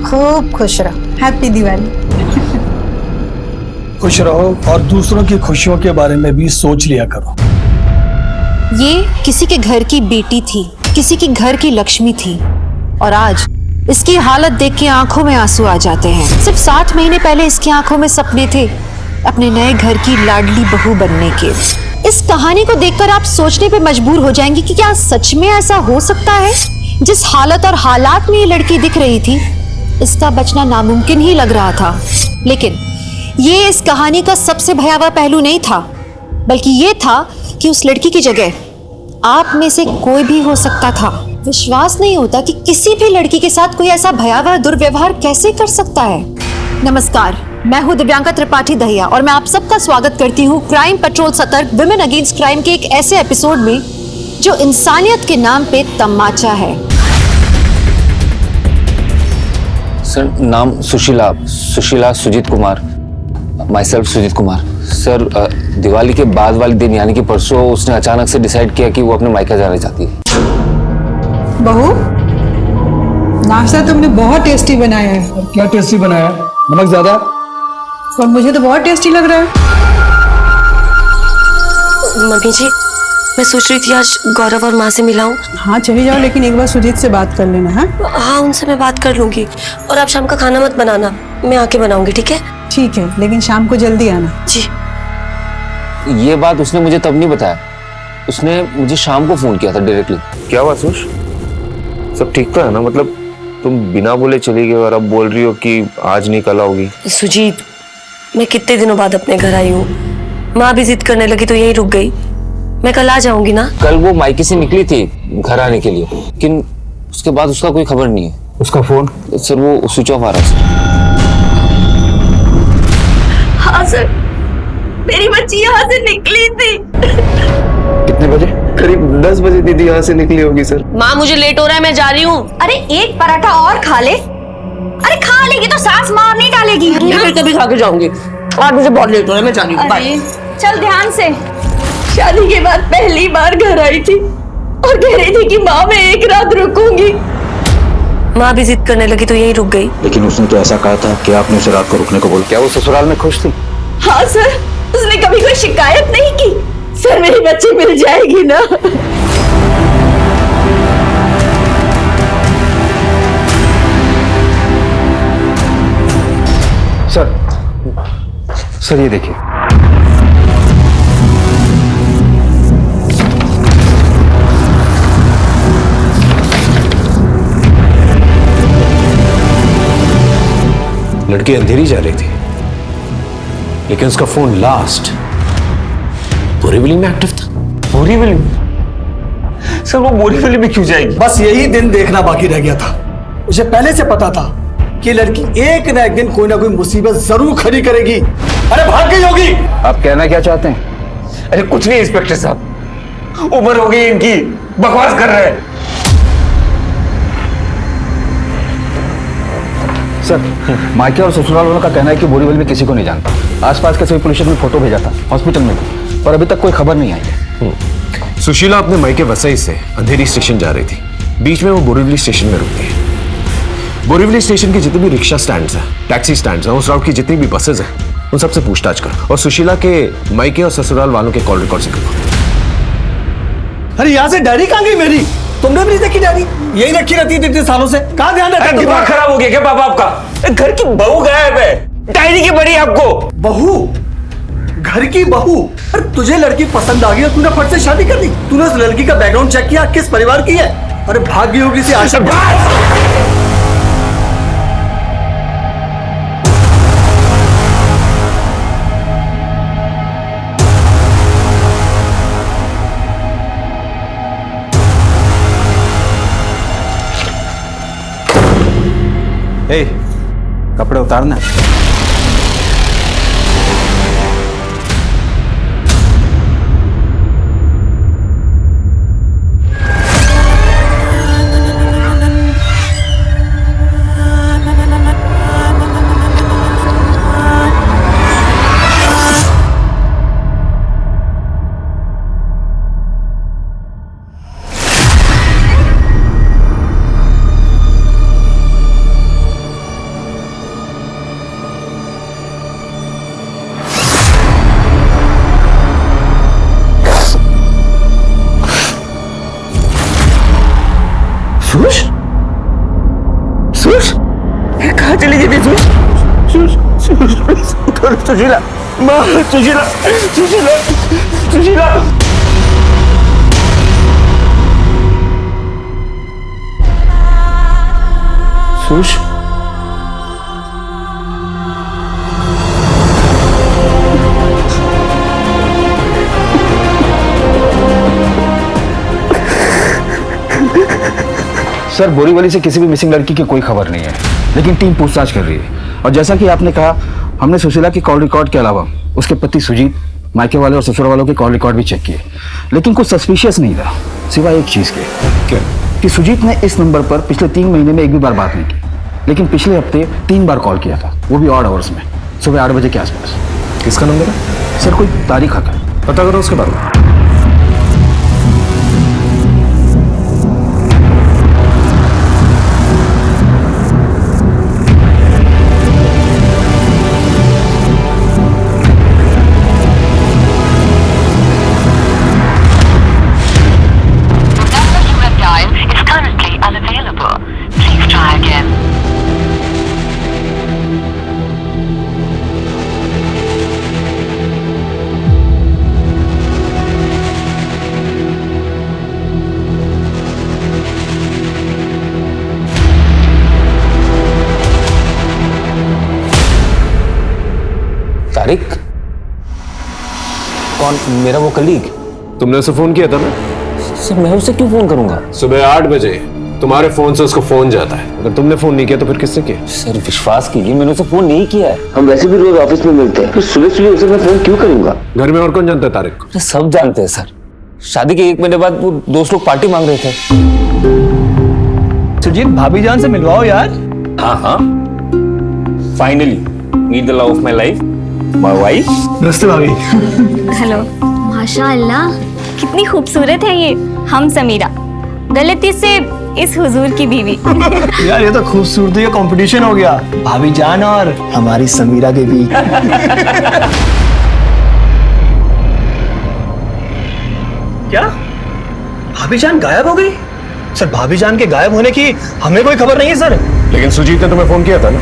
खूब खुश रहो। हैप्पी दिवाली। खुश रहो और दूसरों की खुशियों के बारे में भी सोच लिया करो। ये किसी के घर की बेटी थी, किसी के घर की लक्ष्मी थी, और आज इसकी हालत देख के आंखों में आंसू आ जाते हैं। सिर्फ 7 महीने पहले इसकी आंखों में सपने थे अपने नए घर की लाडली बहू बनने के। इस कहानी को देखकर आप सोचने पे मजबूर हो जाएंगे कि क्या सच में ऐसा हो सकता है? जिस हालत और हालात में ये लड़की दिख रही थी, इसका बचना नामुमकिन ही लग रहा था। लेकिन ये इस कहानी का सबसे भयावह पहलू नहीं था, बल्कि ये था कि उस लड़की की जगह आप में से कोई भी हो सकता था। विश्वास नहीं होता कि किसी भी लड़की के साथ कोई ऐसा भयावह दुर्व्यवहार कैसे कर सकता है। नमस्कार, मैं हूं दिव्यांका त्रिपाठी दहिया और मैं आप सबका स्वागत करती हूं क्राइम पेट्रोल सतर्क विमेन अगेंस्ट क्राइम के एक ऐसे एपिसोड में जो इंसानियत के नाम पे तमाचा है। सर नाम Sushila Sushila Sujit Kumar, myself Sujit Kumar. Sir Diwali के बाद वाले दिन यानी कि परसों उसने अचानक से डिसाइड किया कि वो अपने मायका जाना चाहती है। बहू, नाश्ता तुमने बहुत टेस्टी बनाया है। क्या टेस्टी बनाया? नमक ज्यादा? और मुझे तो बहुत टेस्टी लग रहा है। मम्मी जी, मैं सोच रही थी आज गौरव और माँ से मिलाऊं। हाँ चले जाओ, लेकिन एक बार सुजीत से बात कर लेना। हाँ उनसे मैं बात कर लूंगी। और आप शाम का खाना मत बनाना, मैं आके बनाऊंगी, ठीक है? ठीक है, लेकिन शाम को जल्दी आना। जी। ये बात उसने मुझे तब नहीं बताया, उसने मुझे शाम को फोन किया था डायरेक्टली। क्या हुआ सुश? सब ठीक तो है ना? मतलब तुम बिना बोले चली गई और अब बोल रही हो कि आज नहीं कल आओगी। सुजीत, मैं कितने दिनों बाद अपने घर आई हूँ। माँ भी जिद करने लगी तो यहीं रुक गई। मैं कल आ जाऊंगी ना। कल वो मायके से निकली थी घर आने के लिए, लेकिन उसके बाद उसका कोई खबर नहीं है। उसका फोन? सर वो स्विच ऑफ आ रहा है। हाँ सर, मेरी बच्ची यहाँ से निकली थी। कितने बजे? करीब 10 बजे दीदी यहाँ से निकली होगी सर। माँ मुझे लेट हो रहा है, मैं जा रही हूँ। अरे एक पराठा और खा ले। अरे खा लेगी तो सास मार नहीं डालेगी। मैं फिर कभी खा के जाऊंगी। आज मुझे बहुत लेट हो रहा है, मैं जा रही हूँ। बाय। चल ध्यान से। शादी के बाद पहली बार घर आई थी और कह रही थी कि माँ मैं एक रात रुकूंगी। माँ भी जिद करने लगी तो यहीं रुक गई। लेकिन उसने तो ऐसा कहा था कि आपने उसे रात को रुकने को बोला। क्या वो ससुराल में खुश थी? हाँ सर, उसने कभी कोई शिकायत नहीं की। सर मेरी बच्ची मिल जाएगी ना? सर ये देखिए। लड़की अंधेरी जा रही थी, लेकिन उसका फोन लास्ट बोरीवली में एक्टिव था। बोरीवली में? सर वो बोरीवली में क्यों जाएगी? बस यही दिन देखना बाकी रह गया था। मुझे पहले से पता था कि लड़की एक ना एक दिन कोई ना कोई मुसीबत जरूर खड़ी करेगी। अरे भाग गई होगी। आप कहना क्या चाहते हैं? अरे कुछ नहीं इंस्पेक्टर साहब, उम्र हो गई इनकी, बकवास कर रहे हैं। सर मायके और ससुराल वालों का कहना है कि बोरीवली में किसी को नहीं जानता। आसपास के सभी पुलिस में फोटो भेजा था हॉस्पिटल में, और अभी तक कोई खबर नहीं आई है। सुशीला अपने मायके वसई से अंधेरी स्टेशन जा रही थी। बीच में वो बोरीवली स्टेशन में रुकती है। बोरीवली स्टेशन की जितनी भी रिक्शा स्टैंड्स हैं, टैक्सी स्टैंड्स हैं, उस राउट की जितनी भी बसेज हैं, उन सबसे पूछताछ कर और सुशीला के मायके और ससुराल वालों के कॉल रिकॉर्ड से करवा। अरे यहाँ से डायरी कहाँ गई मेरी? तुमने भी नहीं देखी डायरी? यही रखी रहती है इतने सालों से। कहाँ ध्यान रखा? दिमाग खराब हो गया क्या बाबा आपका? घर की बहू गायब है, डायरी की बड़ी आपको। बहू? घर की बहू? अरे तुझे लड़की पसंद आ गई और तूने फट से शादी कर दी। तूने उस लड़की का बैकग्राउंड चेक किया, किस परिवार की है? अरे भाग गई होगी सी आशा। ए, कपड़े उतारना। सुश? सुश? कहाँ चली गई थी सुश? सुश, प्लीज उठो सुशीला। माँ, सुशीला, सुशीला, सुशीला। सुश? सर बोरीवली से किसी भी मिसिंग लड़की की कोई खबर नहीं है, लेकिन टीम पूछताछ कर रही है। और जैसा कि आपने कहा, हमने सुशीला की कॉल रिकॉर्ड के अलावा उसके पति सुजीत, मायके वाले और ससुर वालों के कॉल रिकॉर्ड भी चेक किए, लेकिन कुछ सस्पिशियस नहीं था, सिवाय एक चीज के। क्या? कि सुजीत ने इस नंबर पर पिछले 3 महीने में एक भी बार बात नहीं की। लेकिन पिछले हफ्ते 3 बार कॉल किया था, वो भी ऑड आवर्स में, सुबह 8 बजे के आसपास। किसका नंबर है? सर कोई तारीख का, पता करो उसके बारे में। तारिक? कौन? मेरा वो कलीग? तुमने उसे फोन किया था ना? सर मैं उसे क्यों फोन करूंगा? सुबह 8 बजे तुम्हारे फोन से उसको फोन जाता है। अगर तुमने फोन नहीं किया तो फिर किससे किया? सर विश्वास कीजिए, मैंने उसे फोन नहीं किया है। हम वैसे भी रोज ऑफिस में मिलते हैं, फिर सुबह सुबह उसे मैं फोन क्यों करूंगा? घर में और कौन जानता है तारिक को? सब जानते हैं सर। शादी के 1 महीने बाद वो दोस्त लोग पार्टी मांग रहे थे। सुजीत, भाभी जान से मिलवाओ यार। हाँ, finally meet the love of my life, my wife. नमस्ते भाभी। हेलो। माशाअल्लाह, कितनी खूबसूरत है ये। हम समीरा, गलती से इस हुजूर की बीवी। यार ये तो खूबसूरती का कंपटीशन हो गया, भाभी जान और हमारी समीरा के बीच। क्या भाभी जान गायब हो गई? सर भाभी जान के गायब होने की हमें कोई खबर नहीं है सर। लेकिन सुजीत ने तुम्हें फोन किया था ना?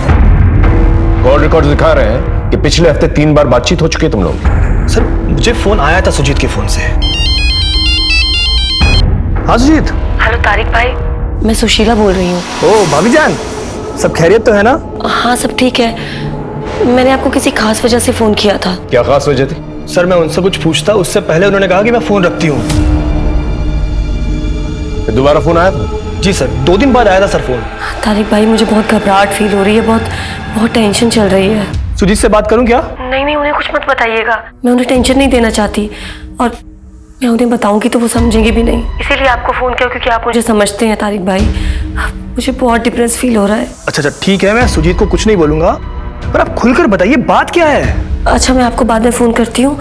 कॉल रिकॉर्ड दिखा रहे हैं कि पिछले हफ्ते 3 बार बातचीत हो चुकी है तुम लोग। सर मुझे फोन आया था सुजीत के फोन से। हाँ सुजीत। हेलो तारिक भाई, मैं सुशीला बोल रही हूँ। ओ भाभी जान, सब खैरियत तो है ना? हाँ सब ठीक है। मैंने आपको किसी खास वजह से फोन किया था। क्या खास वजह थी? सर मैं उनसे कुछ पूछता, उससे पहले उन्होंने कहा कि मैं फोन रखती हूँ। दोबारा फोन आया था? जी सर, 2 दिन बाद आया था सर फोन। तारिक भाई मुझे बहुत घबराहट फील हो रही है, बहुत टेंशन चल रही है। सुजीत से बात करूं क्या? नहीं, उन्हें कुछ मत बताइएगा। मैं उन्हें टेंशन नहीं देना चाहती, और मैं उन्हें बताऊंगी तो वो समझेंगे भी नहीं। इसीलिए आपको फोन किया, क्योंकि आप मुझे समझते हैं तारिक भाई। मुझे बहुत डिप्रेस फील हो रहा है। अच्छा ठीक है, मैं सुजीत को कुछ नहीं बोलूंगा, पर आप खुलकर बताइए बात क्या है? अच्छा मैं आपको बाद में फोन करती हूँ,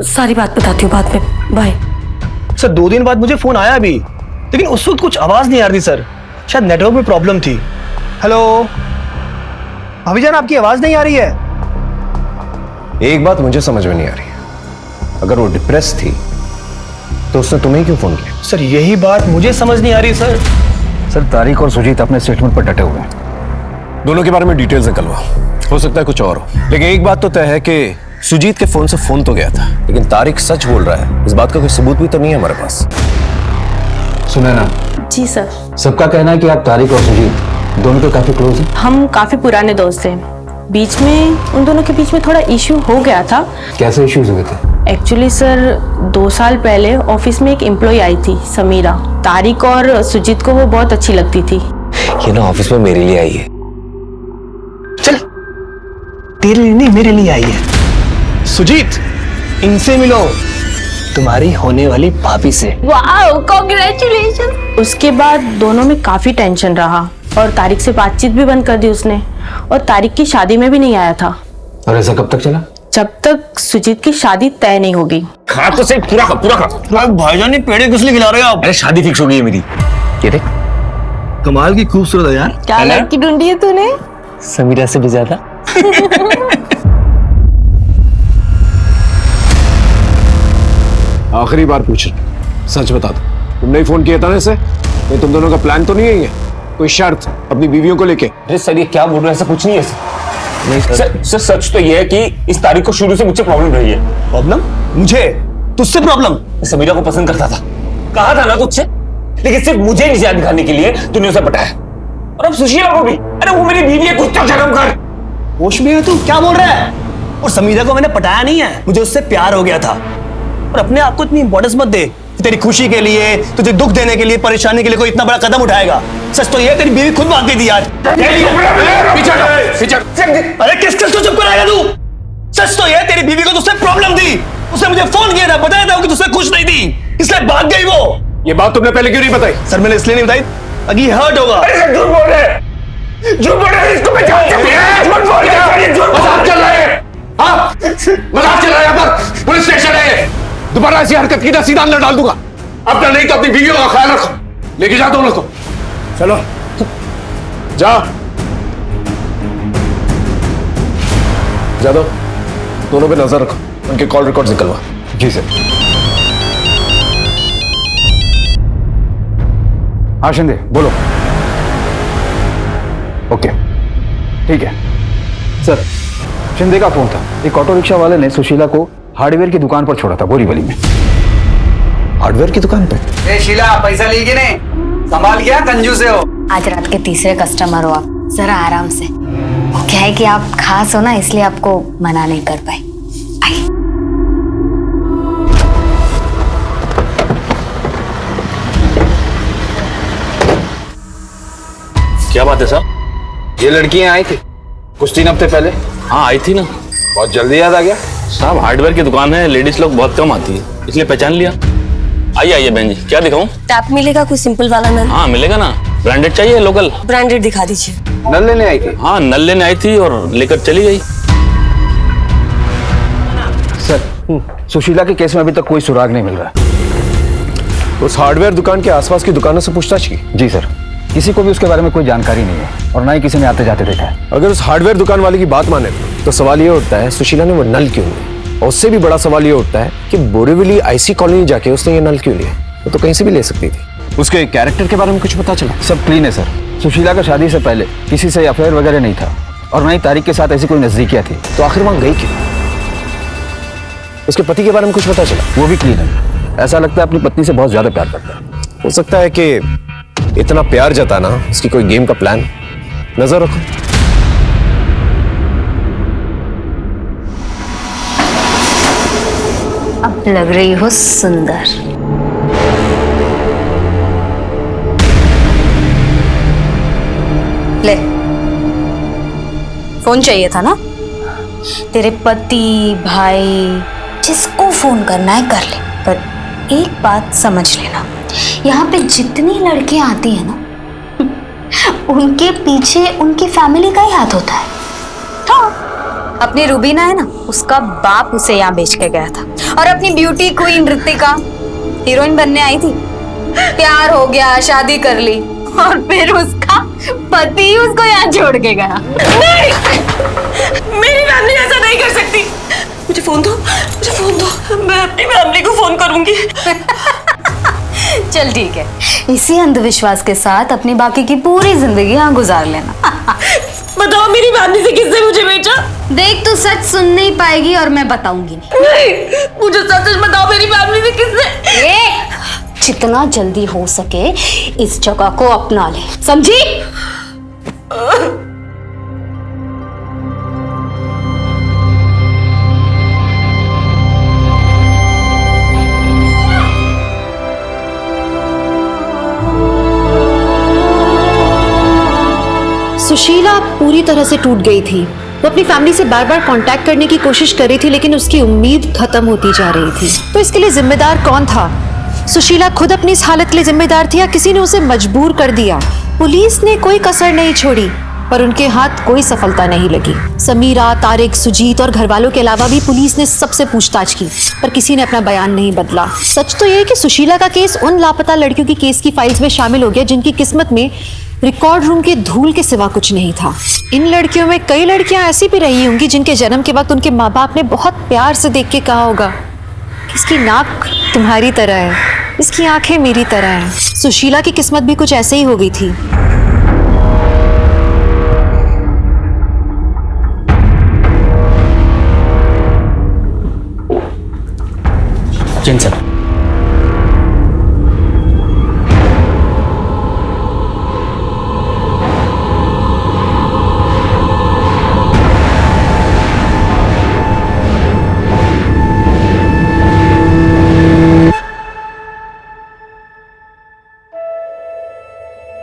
सारी बात बताती हूँ बाद में। बाय। सर 2 दिन बाद मुझे फोन आया भी, लेकिन उस वक्त कुछ आवाज नहीं आ रही सर, शायद नेटवर्क में प्रॉब्लम थी। हेलो भाभी जान, आपकी आवाज नहीं आ रही है। एक बात मुझे समझ में नहीं आ रही है, अगर वो डिप्रेस थी तो उसने तुम्हें क्यों फोन किया? सर यही बात मुझे समझ नहीं आ रही सर। सर तारिक और सुजीत अपने स्टेटमेंट पर डटे हुए हैं। दोनों के बारे में डिटेल्स निकलवा, हो सकता है कुछ और हो, लेकिन एक बात तो तय है कि सुजीत के फोन से फोन तो गया था, लेकिन तारिक सच बोल रहा है, इस बात का कोई सबूत भी तो नहीं है हमारे पास। सुने ना जी सर। सबका कहना है कि आप तारिक और सुजीत दोनों तो काफी क्लोज हैं। हम काफी पुराने दोस्त हैं, बीच में उन दोनों के बीच में थोड़ा इश्यू हो गया था। कैसे इश्यूज हुए थे? एक्चुअली सर 2 साल पहले ऑफिस में एक एम्प्लॉय आई थी, समीरा। तारिक और सुजीत को वो बहुत अच्छी लगती थी। ये ना ऑफिस में मेरे लिए आई है। चल, तेरे लिए नहीं मेरे लिए आई है। सुजीत, इनसे मिलो, तुम्हारी होने वाली भाभी से। Wow, congratulation. उसके बाद दोनों में काफी टेंशन रहा, और तारिक से बातचीत भी बंद कर दी उसने, और तारिक की शादी में भी नहीं आया था। और ऐसा कब तक चला? जब तक सुजीत की शादी तय नहीं होगी। खा तो सही, पूरा खा। भाईजान, ये पेड़े किस लिए खिला रहे हो आप? अरे शादी फिक्स हो गई है मेरी। ये देख, कमाल की खूबसूरत है यार। क्या लड़की ढूंढी है तूने? समीरा से भी ज्यादा। आखिरी बार पूछ रहा, सच बता दो, तुमने ही फोन किया था ना इसे? ये तुम दोनों का प्लान तो नहीं है? ये कोई शर्त अपनी बीवियों को लेके? अरे सर ये क्या बोल रहे हैं, ऐसा कुछ नहीं है सर। सच तो ये है कि इस तारीख को शुरू से मुझसे प्रॉब्लम रही है। प्रॉब्लम? मुझे? तुझसे प्रॉब्लम? समीरा को पसंद करता था, कहा था ना तुझसे, लेकिन सिर्फ मुझे निजात दिखाने के लिए तूने उसे पटाया, और अब सुशीला को भी। अरे वो मेरी बीवी है, कुछ तो शर्म कर। होश में है तू? क्या बोल रहा है? और समीरा को मैंने पटाया नहीं है, मुझे उससे प्यार हो गया था। और अपने आप को इतनी इंपॉर्टेंस मत दे कि तेरी खुशी के लिए, तुझे दुख देने के लिए, परेशानी के लिए कोई इतना बड़ा कदम उठाएगा। सच तो ये तेरी बीवी खुद मांग गई थी आज। अरे किस को चुप कराएगा तू? सच तो ये तेरी बीवी को तुझसे प्रॉब्लम थी, उसने मुझे फोन किया था, बताया था कि तुझसे खुश नहीं थी, इसलिए भाग गई वो। ये बात तुमने पहले क्यों नहीं बताई? सर मैंने इसलिए नहीं बताई ताकि हर्ट होगा। अरे झूठ बोल रहे, झूठ बोल रहे हैं, इसको पहचानते हैं? झूठ बोल रहे हैं, मजाक चल रहा है, हाँ? मजाक चल रहा है यहाँ पर, पुलिस स्टेशन है। दोबारा ऐसी हरकत की ना सीधा अंदर डाल दूंगा। अब नहीं तो अपनी बीवियों का ख्याल रखो। लेके जा दोनों को। चलो जा। जादव, दोनों पे नजर रखो, उनके कॉल रिकॉर्ड निकलवा। जी सर। हाँ शिंदे बोलो। ओके ठीक है सर। शिंदे का फोन था, एक ऑटो रिक्शा वाले ने सुशीला को हार्डवेयर की दुकान पर छोड़ा था बोरीवली में। हार्डवेयर की दुकान पे? ए शीला, पैसा ली कि नहीं? संभाल गया, कंजूस हो। आज रात के तीसरे कस्टमर हो आप, जरा आराम से। क्या है कि आप खास हो ना, इसलिए आपको मना नहीं कर पाए। आइए। क्या बात है साहब? ये लड़कियां आई थी कुछ 3 हफ्ते पहले। हाँ आई थी ना। बहुत जल्दी याद आ गया। साहब हार्डवेयर की दुकान है, लेडीज लोग बहुत कम आती है, इसलिए पहचान लिया। आइए आइए बहन जी, क्या दिखाऊं? टैप मिलेगा कोई सिंपल वाला नल? हाँ मिलेगा ना। ब्रांडेड चाहिए लोकल? ब्रांडेड दिखा दीजिए। नल लेने आई थी? हाँ नल लेने आई थी और लेकर चली गई। सर सुशीला के केस में अभी तक कोई सुराग नहीं मिल रहा। उस हार्डवेयर दुकान के आसपास की दुकानों से पूछताछ की? जी सर, किसी को भी उसके बारे में कोई जानकारी नहीं है और ना ही किसी ने आते जाते देखा है। अगर उस हार्डवेयर दुकान वाले की बात माने तो सवाल ये उठता है सुशीला ने वो नल क्यों लिया, और उससे भी बड़ा सवाल ये उठता है कि बोरीवली आईसी कॉलोनी जाके उसने ये नल क्यों लिया। वो तो कहीं से भी ले सकती थी। उसके कैरेक्टर के बारे में कुछ पता चला? सब क्लीन है सर। सुशीला का शादी से पहले किसी से अफेयर वगैरह नहीं था और ना ही तारिक के साथ ऐसी कोई नजदीकियां थी। तो आखिर वहां गई क्यों? उसके पति के बारे में कुछ पता चला? वो भी क्लीन है। ऐसा लगता है अपनी पत्नी से बहुत ज्यादा प्यार करता है। हो सकता है कि इतना प्यार जताना उसकी कोई गेम का प्लान। नजर रखो। अब लग रही हो सुंदर। ले, फोन चाहिए था ना? तेरे पति, भाई, जिसको फोन करना है कर ले। पर एक बात समझ लेना, यहाँ पे जितनी लड़कियां आती है ना, उनके पीछे उनकी फैमिली का ही हाथ होता है। हाँ, अपनी रूबीना है ना, उसका बाप उसे यहाँ बेच के गया था। और अपनी ब्यूटी क्वीन ऋतिका हीरोइन बनने आई थी, प्यार हो गया, शादी कर ली, और फिर उसका पति उसको यहाँ छोड़ के गया। नहीं, मेरी फैमिली ऐसा नहीं कर सकती। मुझे फोन दो, मुझे फोन दो, मैं अपनी फैमिली को फोन करूंगी। चल ठीक है, इसी अंधविश्वास के साथ अपनी बाकी की पूरी जिंदगी यहाँ गुजार लेना। बताओ मेरी फैमिली से किसने मुझे बेचा? देख तू सच सुन नहीं पाएगी और मैं बताऊंगी नहीं, मुझे सच बताओ मेरी फैमिली से किसने? जितना जल्दी हो सके इस जगह को अपना ले, समझी? सुशीला पूरी तरह से टूट गई थी। वो अपनी फैमिली से बार बार कांटेक्ट करने की कोशिश कर रही थी, लेकिन उसकी उम्मीद खत्म होती जा रही थी। तो इसके लिए जिम्मेदार कौन था? सुशीला खुद अपनी इस हालत के लिए जिम्मेदार थी या किसी ने उसे मजबूर कर दिया? पुलिस ने कोई कसर नहीं छोड़ी, पर उनके हाथ कोई सफलता नहीं लगी। समीरा, तारिक, सुजीत और घर वालों के अलावा भी पुलिस ने सबसे पूछताछ की, पर किसी ने अपना बयान नहीं बदला। सच तो यह है कि सुशीला का केस उन लापता लड़कियों की केस की फाइल्स में शामिल हो गया जिनकी किस्मत में रिकॉर्ड रूम के धूल के सिवा कुछ नहीं था। इन लड़कियों में कई लड़कियां ऐसी भी रही होंगी जिनके जन्म के वक्त उनके माँ बाप ने बहुत प्यार से देख के कहा होगा, इसकी नाक तुम्हारी तरह है, इसकी आंखें मेरी तरह हैं। सुशीला की किस्मत भी कुछ ऐसे ही हो गई थी। जिन सर,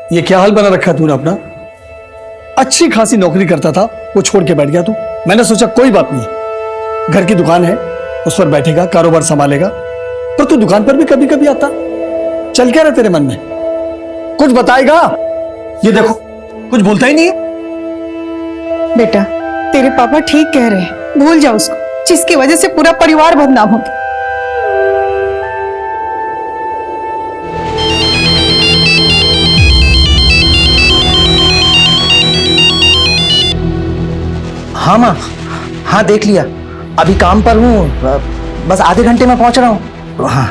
ये क्या हाल बना रखा तूने अपना? अच्छी खासी नौकरी करता था, वो छोड़ के बैठ गया तू। मैंने सोचा कोई बात नहीं, घर की दुकान है, उस पर बैठेगा, कारोबार संभालेगा। पर तू दुकान पर भी कभी कभी आता। चल क्या रहा तेरे मन में? कुछ बताएगा? ये देखो, कुछ बोलता ही नहीं है। बेटा, तेरे पापा ठीक कह रहे हैं, भूल जा उसको, जिसकी वजह से पूरा परिवार बदनाम हो गया। हाँ माँ, हाँ देख लिया, अभी काम पर हूँ, बस आधे घंटे में पहुंच रहा हूँ। हाँ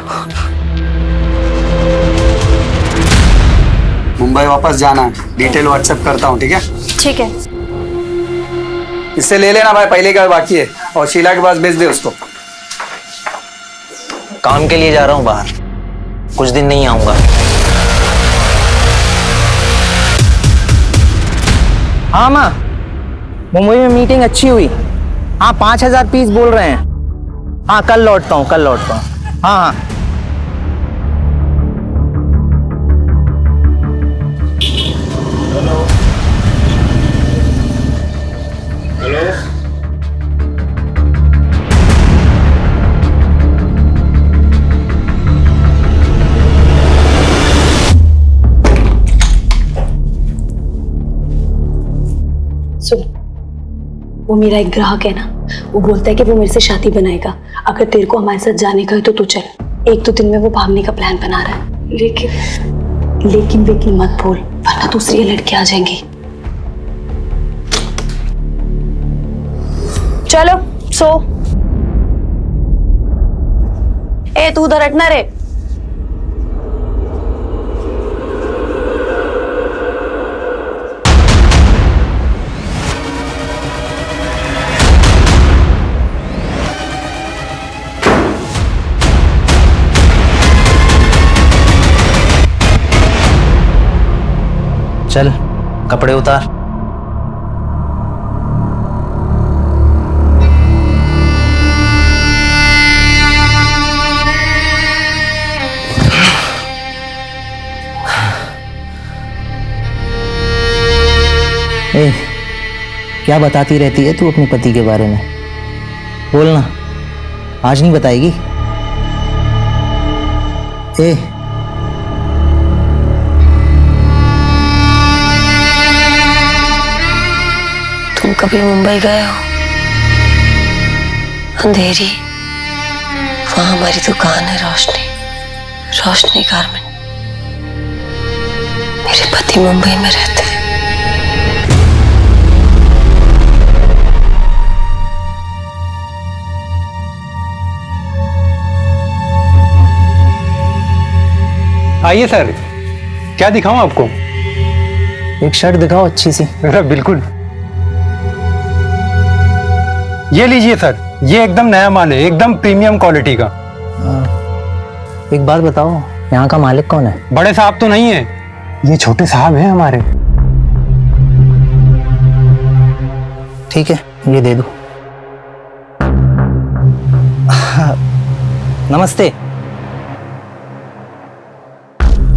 मुंबई वापस जाना है, डिटेल व्हाट्सएप करता हूँ, ठीक है? ठीक है। इससे ले लेना भाई, पहले का बाकी है, और शीला के पास भेज दे उसको। काम के लिए जा रहा हूँ बाहर, कुछ दिन नहीं आऊंगा। हाँ माँ, मुंबई में मीटिंग अच्छी हुई। हाँ 5000 पीस बोल रहे हैं। हाँ कल लौटता हूँ, कल लौटता हूँ। हाँ हाँ सुन, वो मेरा एक ग्राहक है ना, वो बोलता है कि वो मेरे से शादी बनाएगा। अगर तेरे को हमारे साथ जाने का है तो तू चल। 1-2 दिन में वो भागने का प्लान बना रहा है। लेकिन मत बोल, वरना दूसरी लड़की आ जाएंगी। चलो सो। ए तू उधर हटना रे। चल कपड़े उतार। ए, क्या बताती रहती है तू अपने पति के बारे में? बोलना, आज नहीं बताएगी? ए तुम कभी मुंबई गए हो? अंधेरी, वहां हमारी दुकान है, रोशनी गारमेंट। मेरे पति मुंबई में रहते हैं। आइए सर, क्या दिखाऊं आपको? एक शर्ट दिखाओ अच्छी सी। बिल्कुल, ये लीजिए सर, ये एकदम नया माल है, एकदम प्रीमियम क्वालिटी का। एक बात बताओ, यहाँ का मालिक कौन है? बड़े साहब तो नहीं है, ये छोटे साहब हैं हमारे। ठीक है, ये दे दो। नमस्ते,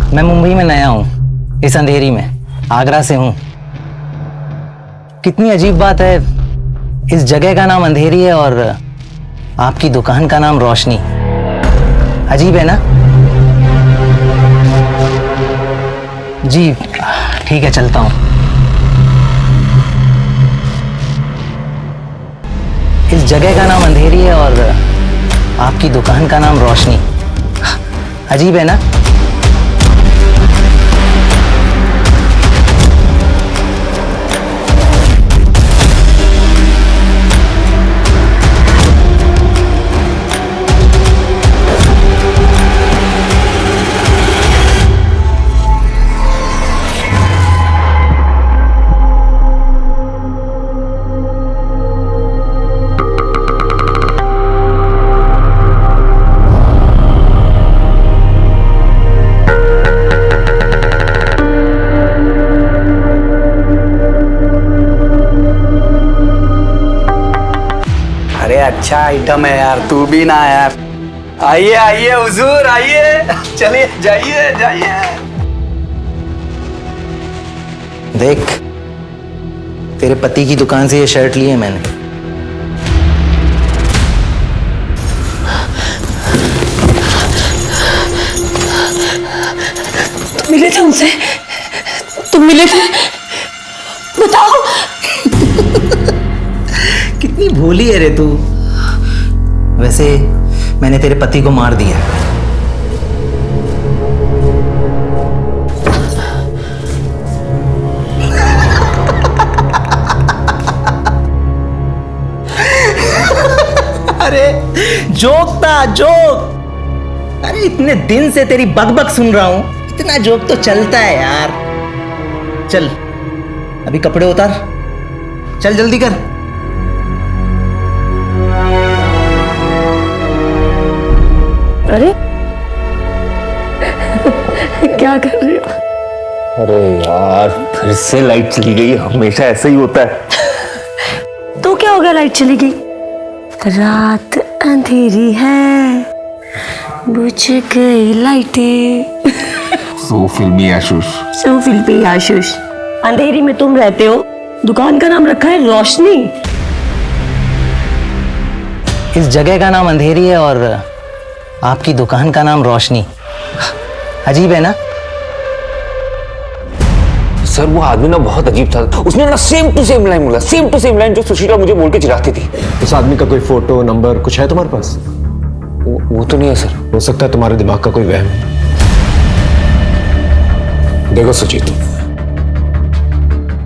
मैं मुंबई में नया हूँ, इस अंधेरी में, आगरा से हूँ। कितनी अजीब बात है, इस जगह का नाम अंधेरी है और आपकी दुकान का नाम रोशनी। अजीब है ना? जी ठीक है, चलता हूँ। इस जगह का नाम अंधेरी है और आपकी दुकान का नाम रोशनी। अजीब है ना? अच्छा आइटम है यार, तू भी ना यार। आइए आइए हुजूर, आइए, चलिए, जाइए जाइए। देख, तेरे पति की दुकान से ये शर्ट ली है मैंने। तुम मिले थे उनसे? तुम मिले थे? बताओ। कितनी भोली है रे तू। वैसे मैंने तेरे पति को मार दिया। अरे जोक था, जोक। अरे इतने दिन से तेरी बकबक सुन रहा हूं, इतना जोक तो चलता है यार। चल अभी कपड़े उतार, चल जल्दी कर। अरे क्या कर रही हो? अरे यार फिर से लाइट चली गई, हमेशा ऐसा ही होता है। तो क्या हो गया, लाइट चली गई? रात अंधेरी है, बुझ गई लाइटें। सो फिल्मी आशुष। सो फिल्मी आशुष। अंधेरी में तुम रहते हो, दुकान का नाम रखा है रोशनी। इस जगह का नाम अंधेरी है और आपकी दुकान का नाम रोशनी। अजीब है ना? सर वो आदमी ना बहुत अजीब था, उसने ना सेम टू सेम लाइन बोला, सेम टू सेम लाइन जो सुशीला मुझे बोल के चिढ़ाती थी। उस आदमी का कोई फोटो नंबर कुछ है तुम्हारे पास? वो तो नहीं है सर। हो सकता है तुम्हारे दिमाग का कोई वहम। देखो सुजीत,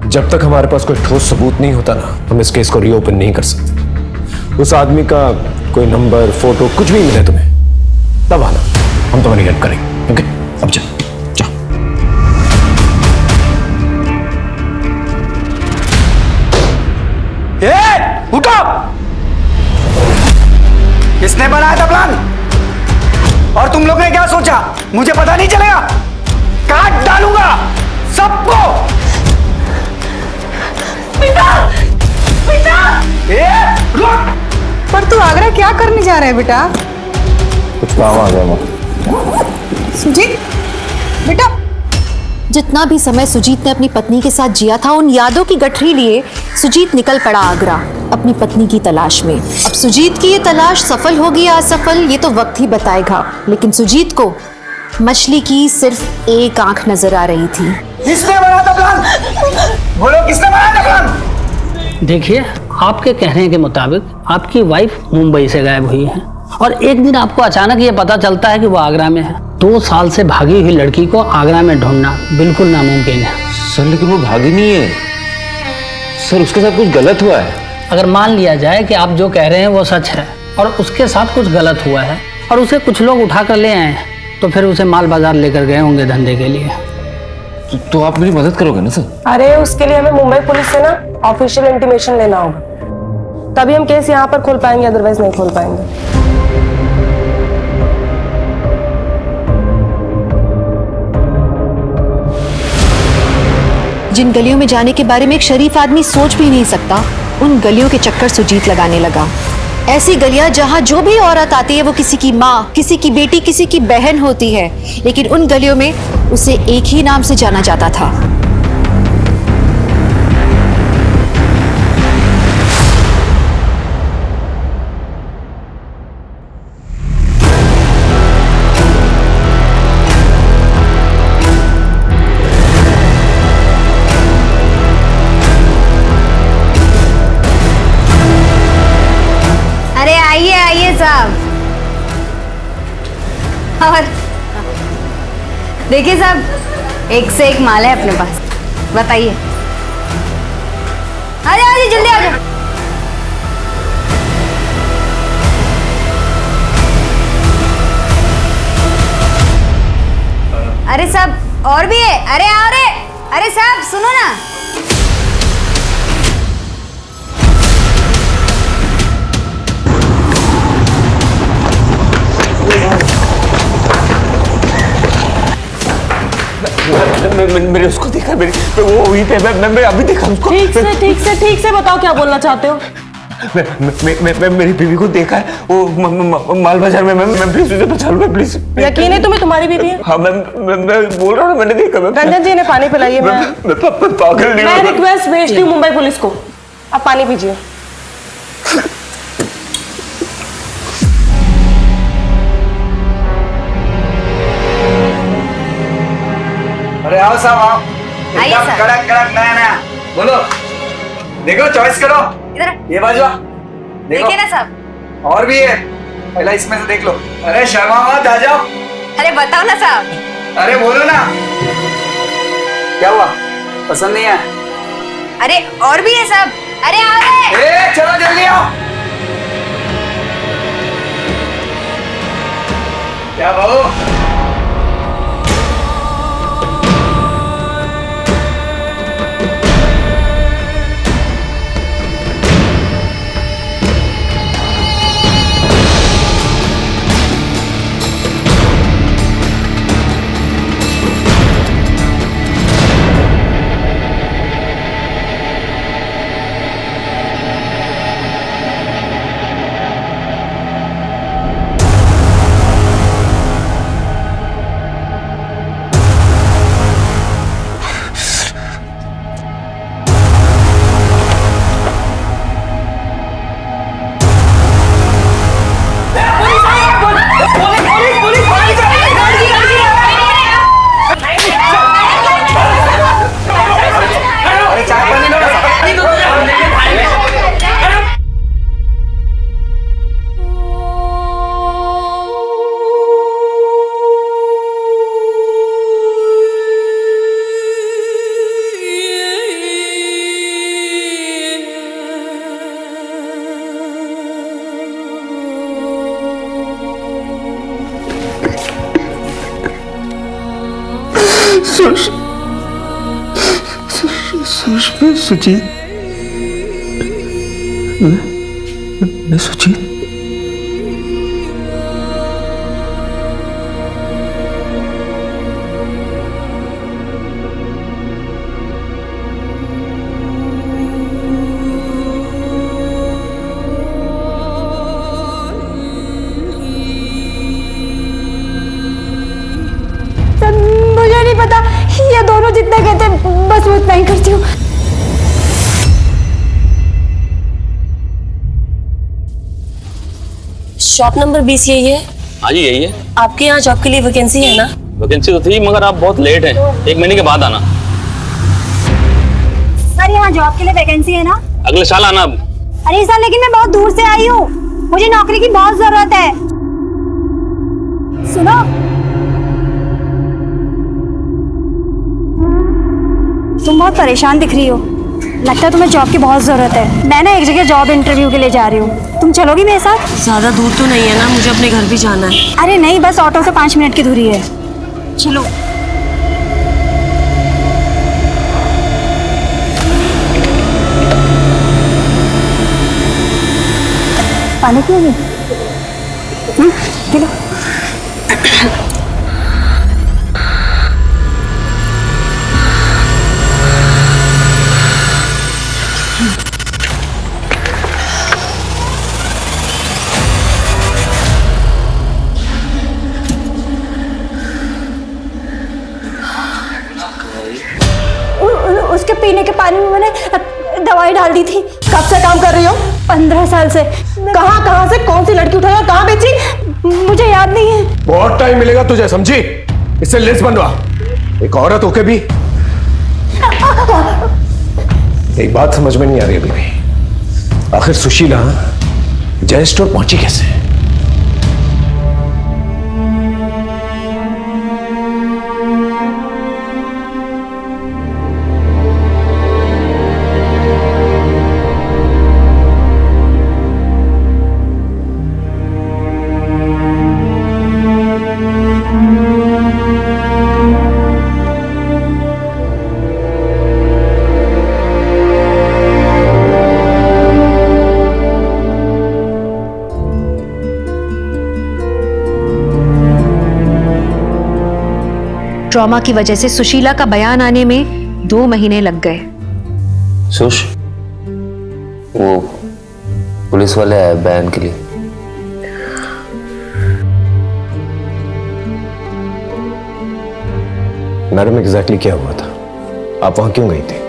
जब तक हमारे पास कोई ठोस सबूत नहीं होता ना, हम इस केस को रीओपन नहीं कर सकते। उस आदमी का कोई नंबर फोटो कुछ भी मिले तुम्हें, तब आना, हम तुम्हारी हेल्प करेंगे। ओके, अब चल। उठो! किसने बनाया था प्लान? और तुम लोग ने क्या सोचा? मुझे पता नहीं चलेगा? काट डालूंगा सबको। बेटा, बेटा! रुक! पर तू आगरा क्या करने जा रहा है बेटा? कुछ काम आ गया माँ। सुजीत, बेटा। जितना भी समय सुजीत ने अपनी पत्नी के साथ जिया था, उन यादों की गठरी लिए सुजीत निकल पड़ा आगरा अपनी पत्नी की तलाश में। अब सुजीत की ये तलाश सफल होगी या असफल, ये तो वक्त ही बताएगा। लेकिन सुजीत को मछली की सिर्फ एक आंख नजर आ रही थी। किसने बनाया था प्लान? बोलो, किसने बनाया था प्लान? देखिए, आपके कहने के मुताबिक आपकी वाइफ मुंबई से गायब हुई है और एक दिन आपको अचानक ये पता चलता है कि वो आगरा में है। 2 साल से भागी हुई लड़की को आगरा में ढूंढना बिल्कुल नामुमकिन है। सर लेकिन वो भागी नहीं है सर, उसके साथ कुछ गलत हुआ है। अगर मान लिया जाए कि आप जो कह रहे हैं वो सच है और उसके साथ कुछ गलत हुआ है और उसे कुछ लोग उठा कर ले आए हैं, तो फिर उसे माल बाजार लेकर गए होंगे धंधे के लिए। तो आप मेरी मदद करोगे ना सर? अरे उसके लिए हमें मुंबई पुलिस से ना ऑफिशियल इंटीमेशन लेना होगा, तभी हम केस यहाँ पर खोल पाएंगे, अदरवाइज नहीं खोल पाएंगे। जिन गलियों में जाने के बारे में एक शरीफ आदमी सोच भी नहीं सकता, उन गलियों के चक्कर सुजीत लगाने लगा। ऐसी गलियां जहां जो भी औरत आती है वो किसी की माँ, किसी की बेटी, किसी की बहन होती है, लेकिन उन गलियों में उसे एक ही नाम से जाना जाता था। अरे आइए आइए साहब। और देखिए साहब, एक से एक माल है अपने पास, बताइए। आ जाओ जल्दी आ जाओ। अरे साहब और भी है, अरे आओ रे। अरे साहब सुनो ना। मैंने उसको देखा, वो वहीं पे, मैं अभी देखा उसको। ठीक से बताओ क्या बोलना चाहते हो? मैं मेरी बीवी को देखा है, वो माल बाजार में। मैं प्लीज उसे बचा लो, प्लीज। यकीन है तुम्हें तुम्हारी बीवी है? हाँ मैं बोल रहा हूँ, मैंने देखा। रंजन जी ने पानी पिलाइए। मैं पागल नहीं। मैं रिक्वेस्ट भेजती हूँ मुंबई पुलिस को, आप पानी पीजिए। अरे आओ साहब आओ, आइए एकदम सर। कड़क कड़क नया नया। बोलो, देखो चॉइस करो। इधर ये बाजू देखिए ना साहब। और भी है, पहला इसमें से देख लो। अरे शर्मा मत, आ जाओ। अरे बताओ ना साहब। अरे बोलो ना, क्या हुआ, पसंद नहीं है? अरे और भी है साहब। अरे आ रहे। ए, चलो जल्दी आओ। क्या बहू? सुजीत, मैं सुजीत। मुझे नहीं पता, ये दोनों जितना कहते हैं बस वो उतना ही करती हूँ। शॉप नंबर 20 यही है? हाँ जी यही है। आपके यहाँ जॉब के लिए वैकेंसी है ना? वैकेंसी तो थी मगर आप बहुत लेट हैं, 1 महीने के बाद आना। सर यहाँ जॉब के लिए वैकेंसी है ना? अगले साल आना। अरे सर लेकिन मैं बहुत दूर से आई हूँ, मुझे नौकरी की बहुत जरूरत है। सुनो, तुम बहुत परेशान दिख रही हो, लगता है तुम्हें जॉब की बहुत जरूरत है। मैं ना एक जगह जॉब इंटरव्यू के लिए जा रही हूँ, तुम चलोगी मेरे साथ? ज्यादा दूर तो नहीं है ना, मुझे अपने घर भी जाना है। अरे नहीं, बस ऑटो से 5 मिनट की दूरी है, चलो। पानी पियोगी? P low. उसके पीने के पानी में मैंने दवाई डाल दी थी। कब से काम कर रही हो? 15 साल से। कहाँ से कौन सी लड़की उठाई और कहाँ बेची? मुझे याद नहीं है। बहुत टाइम मिलेगा तुझे, समझी? इससे लिस्ट बनवा। एक औरत होके भी एक बात समझ में नहीं आ रही अभी भी, आखिर सुशीला जय स्टोर पहुंची कैसे? ट्रॉमा की वजह से सुशीला का बयान आने में 2 महीने लग गए। सुश, वो पुलिस वाले आए बयान के लिए। मैडम एग्जैक्टली क्या हुआ था? आप वहां क्यों गई थी?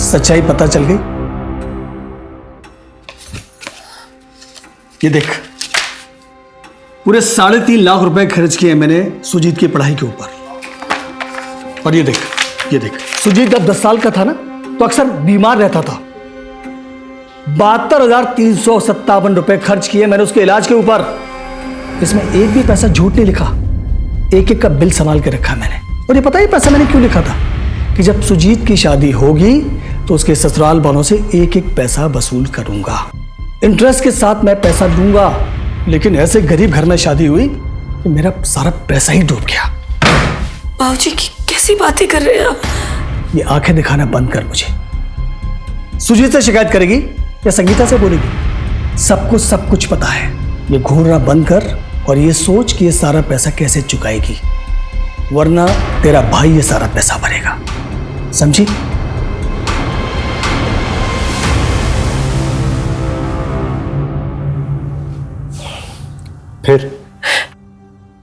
सच्चाई पता चल गई। ये देख, पूरे 3.5 लाख रुपए खर्च किए मैंने सुजीत की पढ़ाई के ऊपर। और ये देख, सुजीत जब 10 साल का था ना तो अक्सर बीमार रहता था। 72,357 रुपए खर्च किए मैंने उसके इलाज के ऊपर। इसमें एक भी पैसा झूठ नहीं लिखा, एक एक का बिल संभाल के रखा मैंने। और ये पता ही पैसा मैंने क्यों लिखा था कि जब सुजीत की शादी होगी तो उसके ससुराल वालों से एक एक पैसा वसूल करूंगा, इंटरेस्ट के साथ मैं पैसा दूंगा। लेकिन ऐसे गरीब घर में शादी हुई कि मेरा सारा पैसा ही डूब गया। बाबूजी कैसी बातें कर रहे हैं आप? ये आंखें दिखाना बंद कर मुझे। सुजीत से शिकायत करेगी या संगीता से बोलेगी? सबको सब कुछ पता है। ये घूरना बंद कर और ये सोच कि ये सारा पैसा कैसे चुकाएगी, वरना तेरा भाई ये सारा पैसा भरेगा, समझी?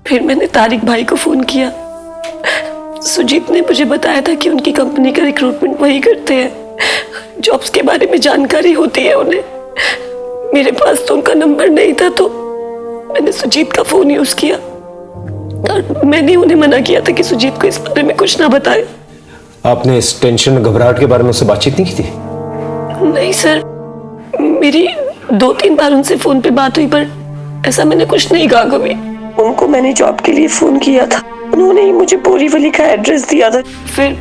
फिर मैंने तारिक भाई को फोन किया। सुजीत ने मुझे बताया था कि उनकी कंपनी का रिक्रूटमेंट वही करते हैं, जॉब्स के बारे में जानकारी होती है उन्हें। मेरे पास तो उनका नंबर नहीं था, तो मैंने सुजीत का फोन यूज किया और मैंने उन्हें मना किया था कि सुजीत को इस बारे में कुछ ना बताए। आपने इस टेंशन घबराहट के बारे में उससे बातचीत नहीं की थी? नहीं सर, मेरी 2-3 बार उनसे फोन पे बात हुई, पर ऐसा मैंने कुछ नहीं कहा कभी। उनको मैंने जॉब के लिए फोन किया था, उन्होंने ही मुझे बोरीवली का एड्रेस दिया था। फिर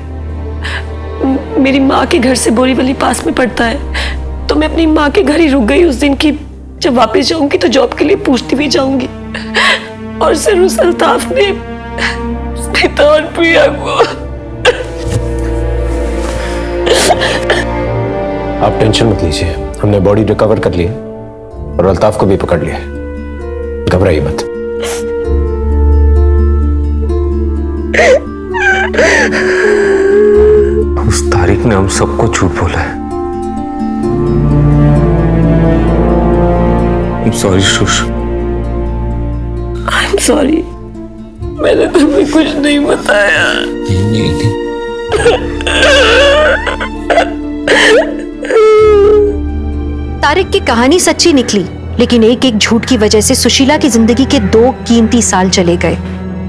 मेरी माँ के घर से बोरीवली पास में पड़ता है, तो मैं अपनी माँ के घर ही रुक गई उस दिन की जब वापस जाऊंगी तो जॉब के लिए पूछती भी जाऊंगी। और सर उस अल्ताफ ने स्मिता और प्रिया को। आप टेंशन मत लीजिए, हमने बॉडी रिकवर कर ली है और अल्ताफ को भी पकड़ लिया है, घबराइए मत। उस तारिक ने हम सबको झूठ बोला है। I'm sorry Sush. I'm sorry, मैंने तुम्हें कुछ नहीं बताया। तारिक की कहानी सच्ची निकली, लेकिन एक एक झूठ की वजह से सुशीला की जिंदगी के 2 कीमती साल चले गए।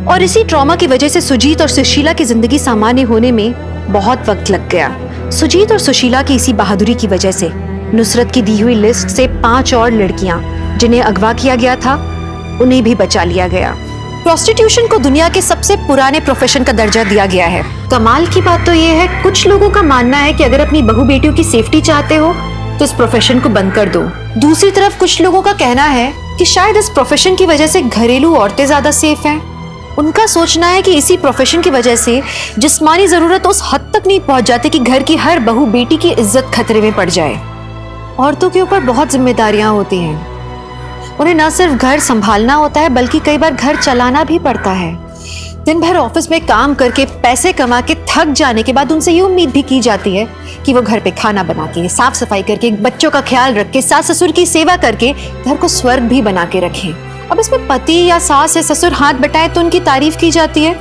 और इसी ट्रॉमा की वजह से सुजीत और सुशीला की जिंदगी सामान्य होने में बहुत वक्त लग गया। सुजीत और सुशीला की इसी बहादुरी की वजह से नुसरत की दी हुई लिस्ट से 5 और लड़कियां जिन्हें अगवा किया गया था, उन्हें भी बचा लिया गया। प्रोस्टिट्यूशन को दुनिया के सबसे पुराने प्रोफेशन का दर्जा दिया गया है। कमाल की बात तो ये है, कुछ लोगों का मानना है कि अगर अपनी बहू बेटियों की सेफ्टी चाहते हो तो इस प्रोफेशन को बंद कर दो। दूसरी तरफ कुछ लोगों का कहना है कि शायद इस प्रोफेशन की वजह से घरेलू औरतें ज्यादा सेफ हैं। उनका सोचना है कि इसी प्रोफेशन की वजह से जिस्मानी जरूरत उस हद तक नहीं पहुंच जाती कि घर की हर बहू बेटी की इज्जत खतरे में पड़ जाए। औरतों के ऊपर बहुत जिम्मेदारियां होती हैं, उन्हें न सिर्फ घर संभालना होता है बल्कि कई बार घर चलाना भी पड़ता है। दिन भर ऑफिस में काम करके पैसे कमा के थक जाने के बाद उनसे ये उम्मीद भी की जाती है कि वो घर पे खाना बना के, साफ सफाई करके, बच्चों का ख्याल रख के, सास ससुर की सेवा करके घर को स्वर्ग भी बना के रखें। अब इसमें पति या सास या ससुर हाथ बटाए तो उनकी तारीफ की जाती है,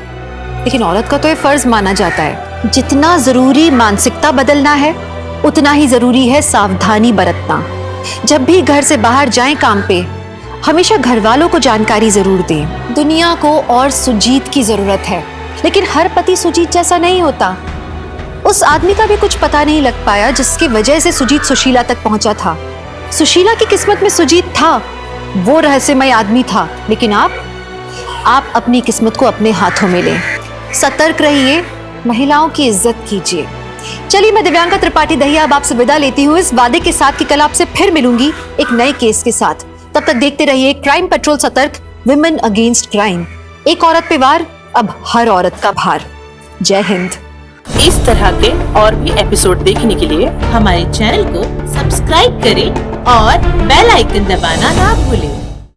लेकिन औरत का तो ये फर्ज माना जाता है। जितना जरूरी मानसिकता बदलना है उतना ही जरूरी है सावधानी बरतना। जब भी घर से बाहर जाएं काम पे, हमेशा घर वालों को जानकारी जरूर दें। दुनिया को और सुजीत की जरूरत है, लेकिन हर पति सुजीत जैसा नहीं होता। उस आदमी का भी कुछ पता नहीं लग पाया जिसकी वजह से सुजीत सुशीला तक पहुंचा था। सुशीला की किस्मत में सुजीत था, वो रहस्यमय आदमी था, लेकिन आप अपनी किस्मत को अपने हाथों में लें। सतर्क रहिए, महिलाओं की इज्जत कीजिए। चलिए, मैं दिव्यांका त्रिपाठी दहिया अब आपसे विदा लेती हूँ इस वादे के साथ कि कल आपसे फिर मिलूंगी एक नए केस के साथ। तब तक देखते रहिए क्राइम पेट्रोल सतर्क, विमेन अगेंस्ट क्राइम। एक औरत पे वार, अब हर औरत का भार। जय हिंद। इस तरह के और भी एपिसोड देखने के लिए हमारे चैनल को सब्सक्राइब करें और बेल आइकन दबाना ना भूलें।